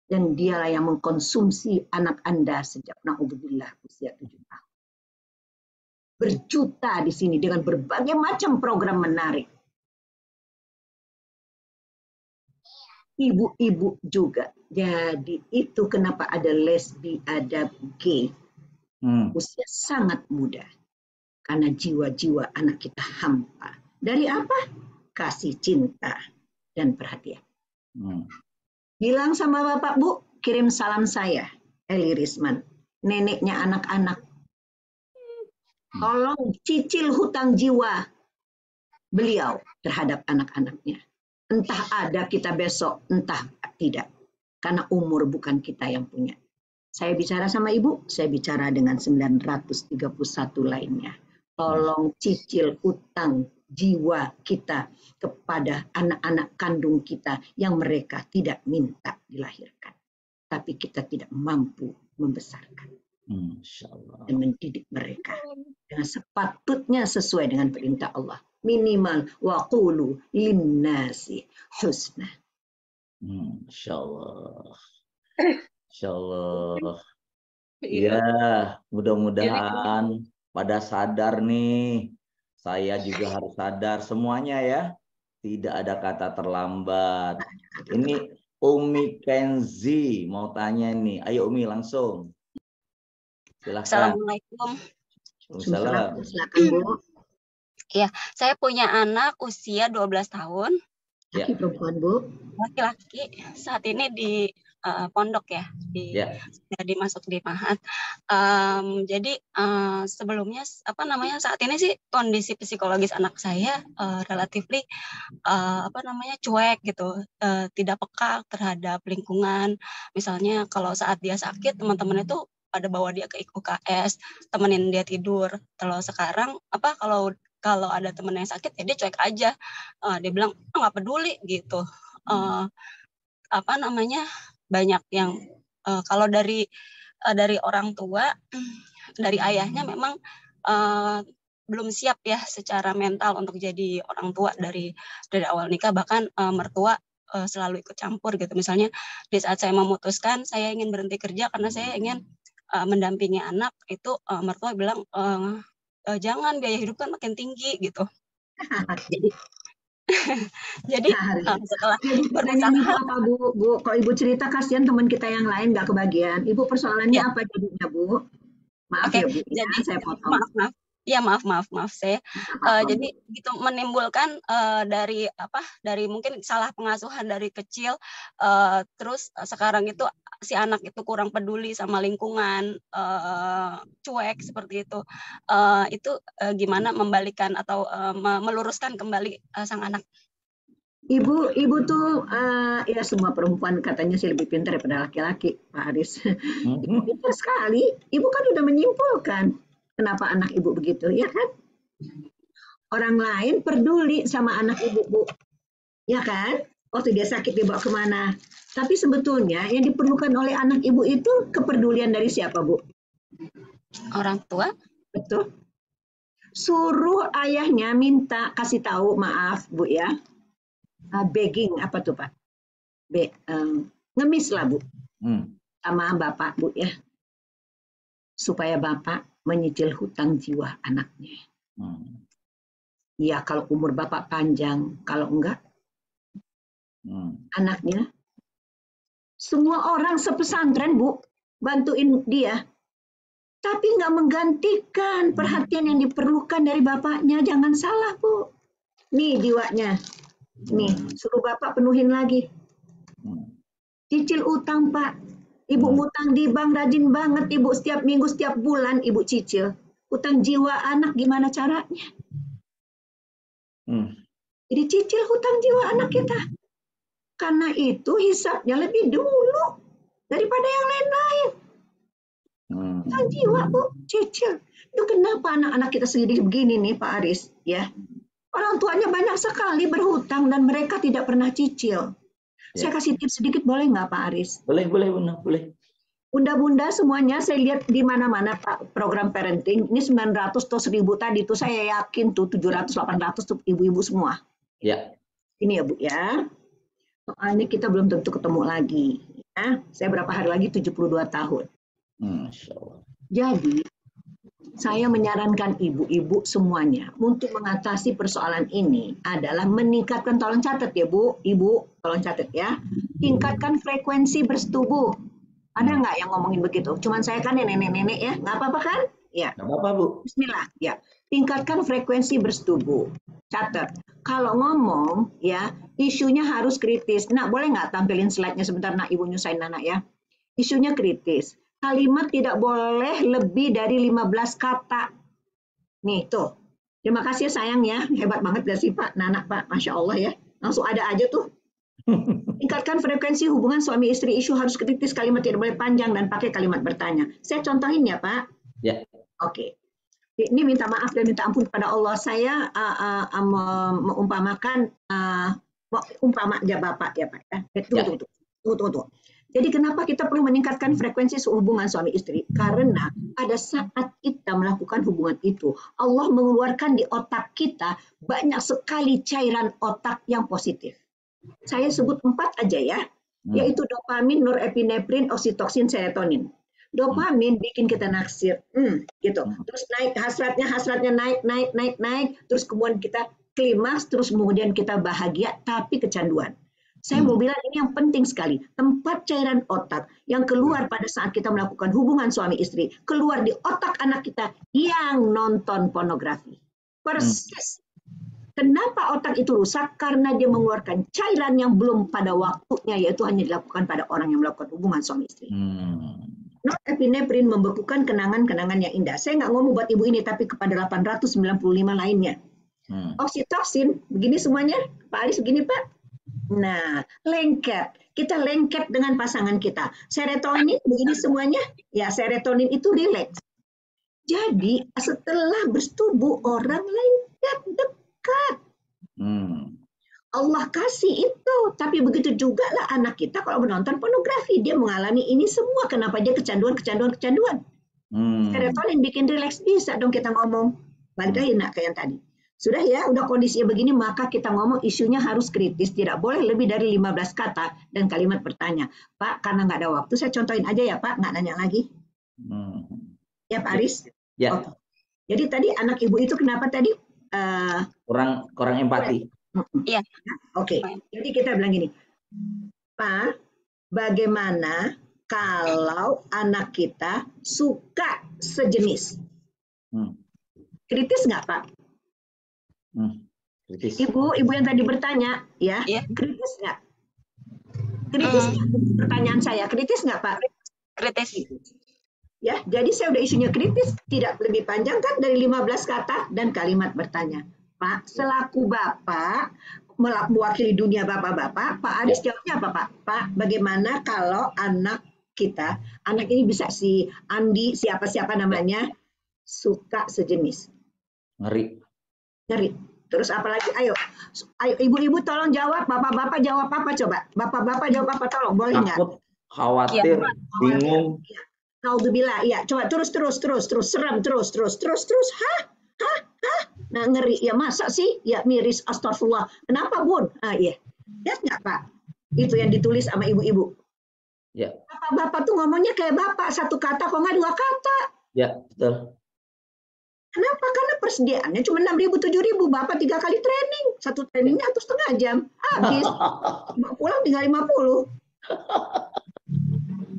Speaker 2: Dan dialah yang mengkonsumsi anak Anda sejak na'udzubillah usia 7 tahun. Berjuta di sini dengan berbagai macam program menarik. Ibu-ibu juga. Jadi itu kenapa ada lesbi, ada gay. Usia sangat muda. Karena jiwa-jiwa anak kita hampa. Dari apa? Kasih cinta dan perhatian. Bilang sama Bapak, Bu, kirim salam saya, Eli Risman, neneknya anak-anak. Tolong cicil hutang jiwa beliau terhadap anak-anaknya. Entah ada kita besok, entah tidak. Karena umur bukan kita yang punya. Saya bicara sama Ibu, saya bicara dengan 931 lainnya. Tolong cicil hutang jiwa kita kepada anak-anak kandung kita yang mereka tidak minta dilahirkan, tapi kita tidak mampu membesarkan dan mendidik mereka dengan sepatutnya sesuai dengan perintah Allah. Minimal waqulu linnasi husna.
Speaker 1: Insyaallah. Insyaallah. Ya, mudah-mudahan pada sadar nih. Saya juga harus sadar semuanya ya. Tidak ada kata terlambat. Ini Umi Kenzi mau tanya nih. Ayo Umi langsung. Silakan.
Speaker 8: Assalamualaikum.
Speaker 1: Waalaikumsalam.
Speaker 2: Silakan Bu.
Speaker 8: Iya, saya punya anak usia 12 tahun.
Speaker 2: Laki perempuan Bu?
Speaker 8: Laki-laki. Saat ini di pondok ya, jadi masuk di Mahat. Jadi sebelumnya saat ini sih kondisi psikologis anak saya relatifly cuek gitu, tidak peka terhadap lingkungan. Misalnya kalau saat dia sakit, teman-teman itu pada bawa dia ke UKS, temenin dia tidur. Kalau sekarang kalau ada temen yang sakit ya dia cuek aja, dia bilang nggak peduli gitu. Banyak yang kalau dari orang tua, dari ayahnya memang belum siap ya secara mental untuk jadi orang tua dari awal nikah. Bahkan mertua selalu ikut campur gitu. Misalnya di saat saya memutuskan saya ingin berhenti kerja karena saya ingin mendampingi anak, itu mertua bilang jangan, biaya hidup kan makin tinggi gitu. Jadi setelah
Speaker 2: berusaha apa Bu? Kalau Ibu cerita kasihan teman kita yang lain nggak kebagian. Ibu persoalannya apa jadinya Bu? Maaf ya Bu, jadi saya potong.
Speaker 8: Maaf saya. Jadi gitu menimbulkan dari mungkin salah pengasuhan dari kecil, terus sekarang itu si anak itu kurang peduli sama lingkungan, cuek seperti itu. Gimana membalikan atau meluruskan kembali sang anak?
Speaker 2: Ibu tuh ya semua perempuan katanya sih lebih pintar daripada laki-laki, Pak Aris. Ibu pintar sekali. Ibu kan udah menyimpulkan kenapa anak ibu begitu, ya kan? Orang lain peduli sama anak ibu, Bu. Ya kan? Waktu dia sakit dibawa kemana. Tapi sebetulnya yang diperlukan oleh anak ibu itu kepedulian dari siapa, Bu?
Speaker 8: Orang tua.
Speaker 2: Betul. Suruh ayahnya minta, kasih tahu, maaf Bu ya. Begging, apa tuh Pak? Ngemis lah Bu. Sama Bapak Bu ya. Supaya Bapak menyicil hutang jiwa anaknya. Ya kalau umur Bapak panjang, kalau enggak, anaknya. Semua orang sepesantren Bu, bantuin dia. Tapi nggak menggantikan perhatian yang diperlukan dari bapaknya. Jangan salah Bu. Nih jiwanya. Nih, suruh Bapak penuhin lagi. Cicil utang Pak. Ibu ngutang di bank rajin banget Ibu, setiap minggu, setiap bulan Ibu cicil. Utang jiwa anak gimana caranya? Jadi cicil hutang jiwa anak kita. Karena itu hisapnya lebih dulu daripada yang lain-lain. Hutang jiwa Bu, cicil. Itu kenapa anak-anak kita sendiri begini nih Pak Aris, ya? Orang tuanya banyak sekali berhutang dan mereka tidak pernah cicil. Saya kasih tips sedikit boleh nggak Pak Aris?
Speaker 1: Boleh Bunda, boleh.
Speaker 2: Bunda-bunda semuanya saya lihat di mana-mana Pak program parenting. Ini 900 atau 1000 tadi tuh saya yakin tuh 700 800 tuh ibu-ibu semua.
Speaker 1: Ya.
Speaker 2: Ini ya Bu ya. Soalnya kita belum tentu ketemu lagi. Ya. Saya berapa hari lagi 72 tahun.
Speaker 1: Masya Allah.
Speaker 2: Jadi saya menyarankan ibu-ibu semuanya untuk mengatasi persoalan ini adalah meningkatkan, tolong catat ya Bu, Ibu, tolong catat ya, tingkatkan frekuensi bersetubuh. Ada nggak yang ngomongin begitu? Cuman saya kan nenek-nenek ya, nggak apa-apa kan? Ya.
Speaker 1: Nggak apa-apa Bu.
Speaker 2: Bismillah, ya. Tingkatkan frekuensi bersetubuh. Catat, kalau ngomong ya, isunya harus kritis. Nak, boleh nggak tampilin slide-nya sebentar, Nak, Ibu nyusahin anak ya. Isunya kritis. Kalimat tidak boleh lebih dari 15 kata. Nih, tuh. Terima kasih sayang ya. Hebat banget gak sih Pak? Nanak Pak, Masya Allah ya. Langsung ada aja tuh. Tingkatkan frekuensi hubungan suami istri, isu harus kritis, kalimat tidak boleh panjang, dan pakai kalimat bertanya. Saya contohin ya Pak.
Speaker 1: Ya.
Speaker 2: Oke. Ini minta maaf dan minta ampun kepada Allah. Saya mengumpamakan umpama aja Bapak ya Pak ya. Tunggu. Jadi kenapa kita perlu meningkatkan frekuensi hubungan suami istri? Karena pada saat kita melakukan hubungan itu, Allah mengeluarkan di otak kita banyak sekali cairan otak yang positif. Saya sebut 4 aja ya, yaitu dopamin, norepinefrin, oksitoksin, serotonin. Dopamin bikin kita naksir, gitu. Terus naik hasratnya naik, terus kemudian kita klimaks, terus kemudian kita bahagia, tapi kecanduan. Saya mau bilang ini yang penting sekali. Tempat cairan otak yang keluar pada saat kita melakukan hubungan suami istri, keluar di otak anak kita yang nonton pornografi. Persis. Kenapa otak itu rusak? Karena dia mengeluarkan cairan yang belum pada waktunya, yaitu hanya dilakukan pada orang yang melakukan hubungan suami istri. Norepinefrin membekukan kenangan-kenangan yang indah. Saya nggak ngomong buat ibu ini, tapi kepada 895 lainnya. Oksitoksin, begini semuanya. Pak Aris, begini Pak. Nah, lengket. Kita lengket dengan pasangan kita. Serotonin, begini semuanya. Ya, serotonin itu rileks. Jadi, setelah bersetubuh, orang lengket, dekat. Allah kasih itu. Tapi begitu juga lah anak kita kalau menonton pornografi. Dia mengalami ini semua. Kenapa dia kecanduan. Serotonin bikin rileks. Bisa dong kita ngomong. Balik lagi nak kayak yang tadi. Sudah ya, udah kondisinya begini, maka kita ngomong isunya harus kritis. Tidak boleh lebih dari 15 kata dan kalimat bertanya. Pak, karena nggak ada waktu, saya contohin aja ya Pak, nggak nanya lagi. Ya Pak Aris?
Speaker 1: Ya.
Speaker 2: Oke. Jadi tadi anak ibu itu kenapa tadi?
Speaker 1: Kurang empati.
Speaker 8: Iya.
Speaker 2: Oke, jadi kita bilang gini. Pak, bagaimana kalau anak kita suka sejenis? Kritis nggak Pak?
Speaker 1: Kritis.
Speaker 2: Ibu yang tadi bertanya, ya, kritis nggak? Kritis nggak? Pertanyaan saya, kritis nggak Pak?
Speaker 8: Kritis.
Speaker 2: Ya, jadi saya udah isunya kritis, tidak lebih panjang kan dari 15 kata dan kalimat bertanya. Pak, selaku Bapak mewakili dunia Bapak-bapak, Pak Aris jawabnya apa Pak? Pak, bagaimana kalau anak kita, anak ini bisa si Andi, siapa-siapa namanya, suka sejenis?
Speaker 1: Ngeri.
Speaker 2: Terus apalagi? Ayo ibu-ibu tolong jawab, bapak-bapak jawab apa coba? Bapak-bapak jawab apa tolong, boleh nggak?
Speaker 1: Takut, khawatir, bingung.
Speaker 2: Naudzubillah, ya. Coba terus, serem, terus. Hah? Nah, ngeri. Ya masa sih? Ya miris, astagfirullah. Kenapa Bun? Iya. Lihat nggak Pak? Itu yang ditulis sama ibu-ibu.
Speaker 1: Ya.
Speaker 2: Bapak-bapak tuh ngomongnya kayak bapak, satu kata kok nggak 2 kata.
Speaker 1: Ya, betul.
Speaker 2: Kenapa? Karena persediaannya cuma 6.000, 7.000. Bapak 3 kali training. Satu trainingnya 1,5 jam. Habis. Pulang tinggal 50.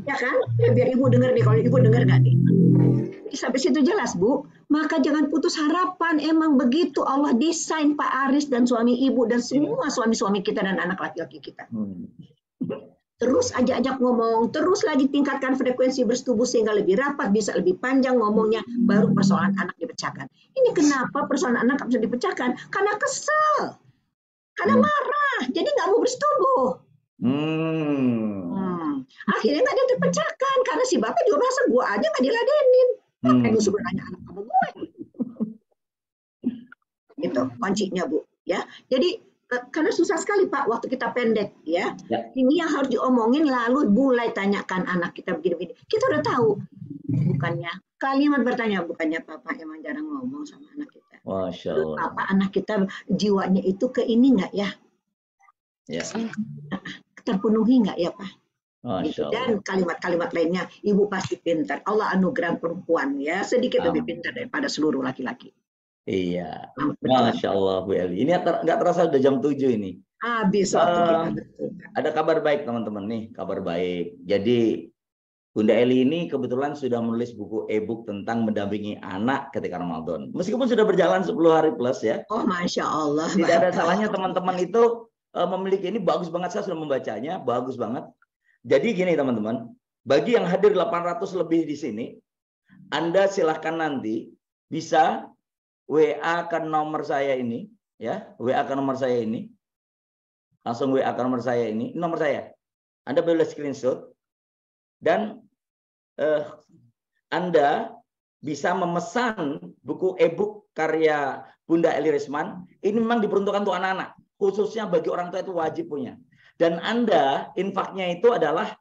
Speaker 2: Ya kan? Ya, biar ibu dengar nih. Kalau ibu dengar nggak nih? Sampai situ jelas, Bu. Maka jangan putus harapan. Emang begitu Allah desain Pak Aris dan suami ibu dan semua suami-suami kita dan anak laki-laki kita. Terus ajak ngomong, terus lagi tingkatkan frekuensi bersetubuh sehingga lebih rapat, bisa lebih panjang ngomongnya, baru persoalan anak dipecahkan. Ini kenapa persoalan anak bisa dipecahkan? Karena kesel, karena marah, jadi nggak mau bersetubuh. Akhirnya nggak dia terpecahkan, karena si bapak juga merasa gue aja nggak diladenin. Makanya gue suruh nanya anak sama gue. Itu kuncinya Bu. Ya, jadi karena susah sekali Pak waktu kita pendek ya. Ini yang harus diomongin lalu mulai tanyakan anak kita begini-begini. Kita udah tahu. Bukannya kalimat bertanya, bukannya Papa emang jarang ngomong sama anak kita.
Speaker 1: Masya Allah.
Speaker 2: Papa anak kita jiwanya itu ke ini nggak ya?
Speaker 1: Ya.
Speaker 2: Terpenuhi nggak ya Pak?
Speaker 1: Masya Allah.
Speaker 2: Dan kalimat-kalimat lainnya, ibu pasti pintar. Allah anugerah perempuan ya sedikit lebih pintar daripada seluruh laki-laki.
Speaker 1: Iya, Masya Allah Bu Eli. Ini nggak terasa udah jam 7 ini.
Speaker 2: Habis waktu kita.
Speaker 1: Ada kabar baik teman-teman nih, kabar baik. Jadi Bunda Eli ini kebetulan sudah menulis buku e-book tentang mendampingi anak ketika Ramadan. Meskipun sudah berjalan 10 hari plus ya.
Speaker 2: Oh Masya Allah.
Speaker 1: Tidak ada salahnya teman-teman itu memiliki ini, bagus banget, saya sudah membacanya, bagus banget. Jadi gini teman-teman, bagi yang hadir 800 lebih di sini, Anda silahkan nanti bisa WA ke nomor saya ini, ya, WA ke nomor saya ini, langsung WA ke nomor saya ini, nomor saya. Anda boleh screenshot dan Anda bisa memesan buku e-book karya Bunda Eli Risman, ini memang diperuntukkan untuk anak-anak, khususnya bagi orang tua itu wajib punya. Dan Anda infaknya itu adalah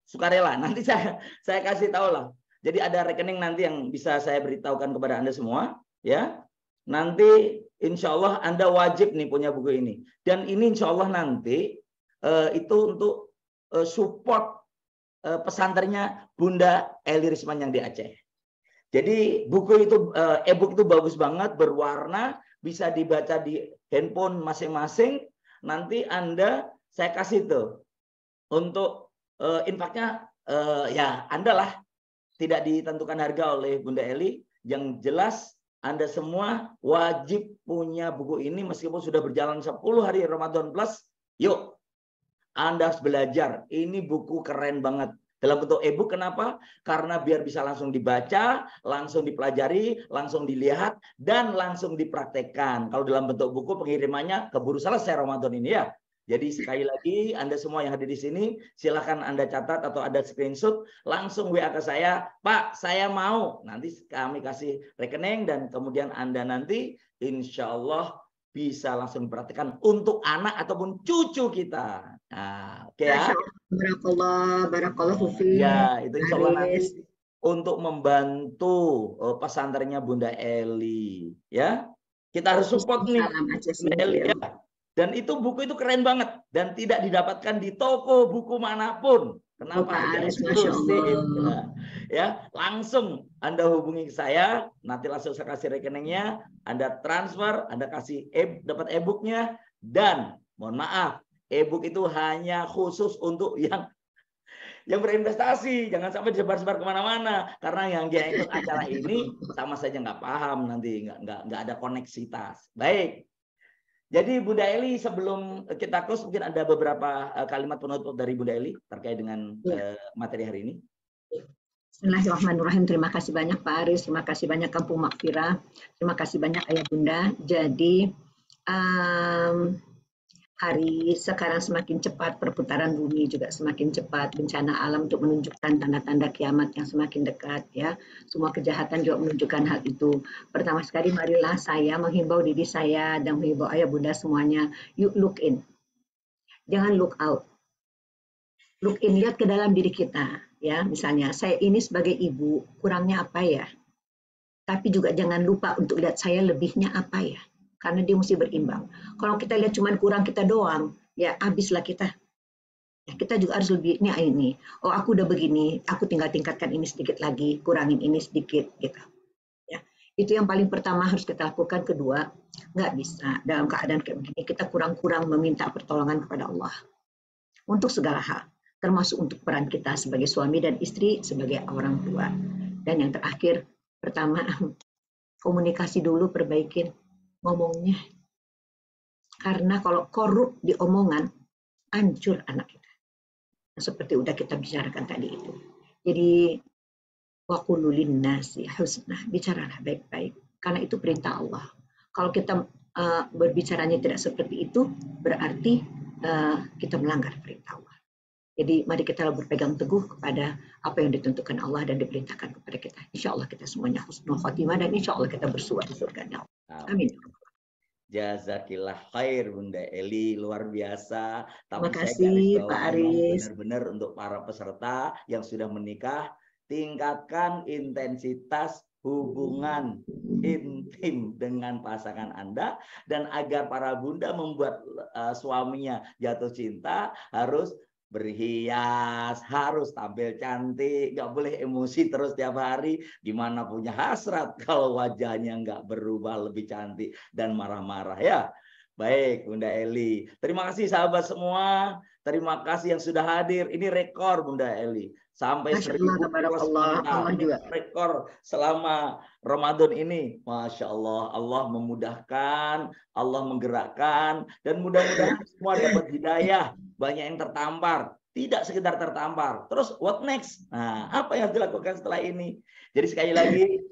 Speaker 1: sukarela. Nanti saya kasih tahu lah. Jadi ada rekening nanti yang bisa saya beritahukan kepada Anda semua, ya. Nanti insya Allah Anda wajib nih punya buku ini. Dan ini insya Allah nanti itu untuk support pesantrennya Bunda Eli Risman yang di Aceh. Jadi buku itu e-book itu bagus banget, berwarna, bisa dibaca di handphone masing-masing. Nanti Anda saya kasih tuh untuk infaknya ya Anda lah, tidak ditentukan harga oleh Bunda Eli. Yang jelas Anda semua wajib punya buku ini meskipun sudah berjalan 10 hari Ramadan plus. Yuk, Anda harus belajar. Ini buku keren banget. Dalam bentuk e-book, kenapa? Karena biar bisa langsung dibaca, langsung dipelajari, langsung dilihat, dan langsung dipraktekkan. Kalau dalam bentuk buku, pengirimannya keburu selesai Ramadan ini ya. Jadi sekali lagi, Anda semua yang hadir di sini, silakan Anda catat atau ada screenshot, langsung WA ke saya, Pak, saya mau. Nanti kami kasih rekening, dan kemudian Anda nanti, insya Allah, bisa langsung diperhatikan untuk anak ataupun cucu kita. Nah, oke ya.
Speaker 2: Barakallah Hufi.
Speaker 1: Ya, itu insya Allah nanti untuk membantu pesantrennya Bunda Eli. Ya, kita harus support nih Bunda Eli ya. Dan itu buku itu keren banget dan tidak didapatkan di toko buku manapun. Kenapa? Ya, langsung Anda hubungi saya, nanti langsung saya kasih rekeningnya, Anda transfer, Anda kasih dapat e-booknya, dan mohon maaf, e-book itu hanya khusus untuk yang berinvestasi, jangan sampai disebar-sebar kemana-mana, karena yang dia ikut acara ini sama saja nggak paham, nanti nggak ada koneksitas. Baik. Jadi Bunda Eli, sebelum kita close, mungkin ada beberapa kalimat penutup dari Bunda Eli terkait dengan materi hari ini.
Speaker 2: Bismillahirrahmanirrahim. Terima kasih banyak Pak Aris, terima kasih banyak Kampung Maghfirah, terima kasih banyak Ayah Bunda. Jadi hari sekarang semakin cepat, perputaran bumi juga semakin cepat, bencana alam untuk menunjukkan tanda-tanda kiamat yang semakin dekat ya. Semua kejahatan juga menunjukkan hal itu. Pertama sekali marilah saya menghimbau diri saya dan menghimbau Ayah Bunda semuanya, yuk look in. Jangan look out. Look in, lihat ke dalam diri kita ya. Misalnya saya ini sebagai ibu kurangnya apa ya? Tapi juga jangan lupa untuk lihat saya lebihnya apa ya. Karena dia mesti berimbang. Kalau kita lihat cuma kurang kita doang, ya habislah kita. Ya, kita juga harus lebihnya ini. Oh, aku udah begini, aku tinggal tingkatkan ini sedikit lagi, kurangin ini sedikit, gitu. Ya, itu yang paling pertama harus kita lakukan. Kedua, nggak bisa dalam keadaan kayak begini kita kurang-kurang meminta pertolongan kepada Allah untuk segala hal, termasuk untuk peran kita sebagai suami dan istri, sebagai orang tua. Dan yang terakhir, pertama, komunikasi dulu, perbaikin ngomongnya, karena kalau korup di omongan hancur anak kita, seperti udah kita bicarakan tadi itu. Jadi waqulu linnasi husna, bicaralah baik-baik karena itu perintah Allah. Kalau kita berbicaranya tidak seperti itu, berarti kita melanggar perintah Allah. Jadi mari kita berpegang teguh kepada apa yang ditentukan Allah dan diperintahkan kepada kita. Insya Allah kita semuanya husnul khotimah dan insya Allah kita bersuara di surga. Amin.
Speaker 1: Jazakillah khair Bunda Eli, luar biasa.
Speaker 2: Terima kasih Pak Aris.
Speaker 1: Benar-benar untuk para peserta yang sudah menikah, tingkatkan intensitas hubungan intim dengan pasangan Anda, dan agar para bunda membuat suaminya jatuh cinta harus berhias, harus tampil cantik, nggak boleh emosi terus tiap hari. Gimana punya hasrat kalau wajahnya nggak berubah lebih cantik dan marah-marah ya. Baik Bunda Eli, terima kasih sahabat semua, terima kasih yang sudah hadir. Ini rekor Bunda Eli, sampai 1000 rekor selama Ramadan ini. Masya Allah, Allah memudahkan, Allah menggerakkan, dan mudah-mudahan semua dapat hidayah. Banyak yang tertampar, tidak sekedar tertampar. Terus what next? Nah, apa yang dilakukan setelah ini? Jadi sekali lagi,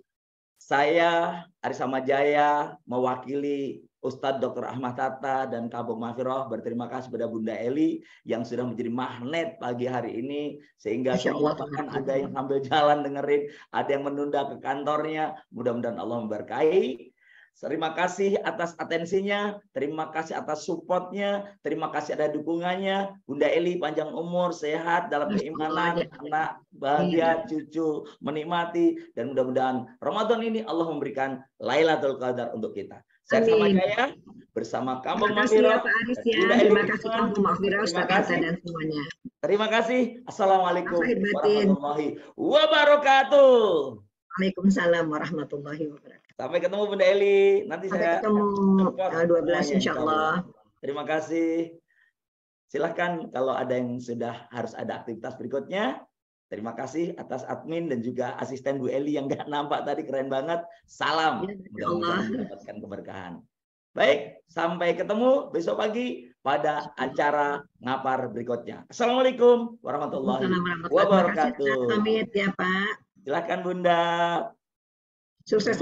Speaker 1: Saya Aris Samajaya mewakili Ustadz Dr. Ahmad Hatta dan Kampung Mahfirah berterima kasih kepada Bunda Eli yang sudah menjadi magnet pagi hari ini, sehingga semua bahkan ada yang sambil jalan dengerin, ada yang menunda ke kantornya. Mudah-mudahan Allah memberkahi. Terima kasih atas atensinya, terima kasih atas supportnya, terima kasih ada dukungannya. Bunda Eli panjang umur, sehat dalam keimanan, anak bahagia, cucu menikmati, dan mudah-mudahan Ramadan ini Allah memberikan Lailatul Qadar untuk kita. Saya Samajaya bersama Kampung Mahfirah.
Speaker 2: Terima kasih Kampung Mahfirah, Ustaz Hatta dan semuanya.
Speaker 1: Terima kasih. Assalamualaikum warahmatullahi wabarakatuh.
Speaker 2: Waalaikumsalam warahmatullahi wabarakatuh.
Speaker 1: Sampai ketemu Bunda Eli. Nanti
Speaker 2: sampai
Speaker 1: saya
Speaker 2: ketemu tanggal 12 insya Allah.
Speaker 1: Terima kasih. Silahkan kalau ada yang sudah harus ada aktivitas berikutnya. Terima kasih atas admin dan juga asisten Bu Eli yang nggak nampak tadi, keren banget. Salam. Mudah-mudahan mendapatkan keberkahan. Baik, sampai ketemu besok pagi pada acara ngapar berikutnya. Assalamualaikum warahmatullahi wabarakatuh.
Speaker 2: Pamit ya Pak.
Speaker 1: Silakan Bunda.
Speaker 2: Sukses.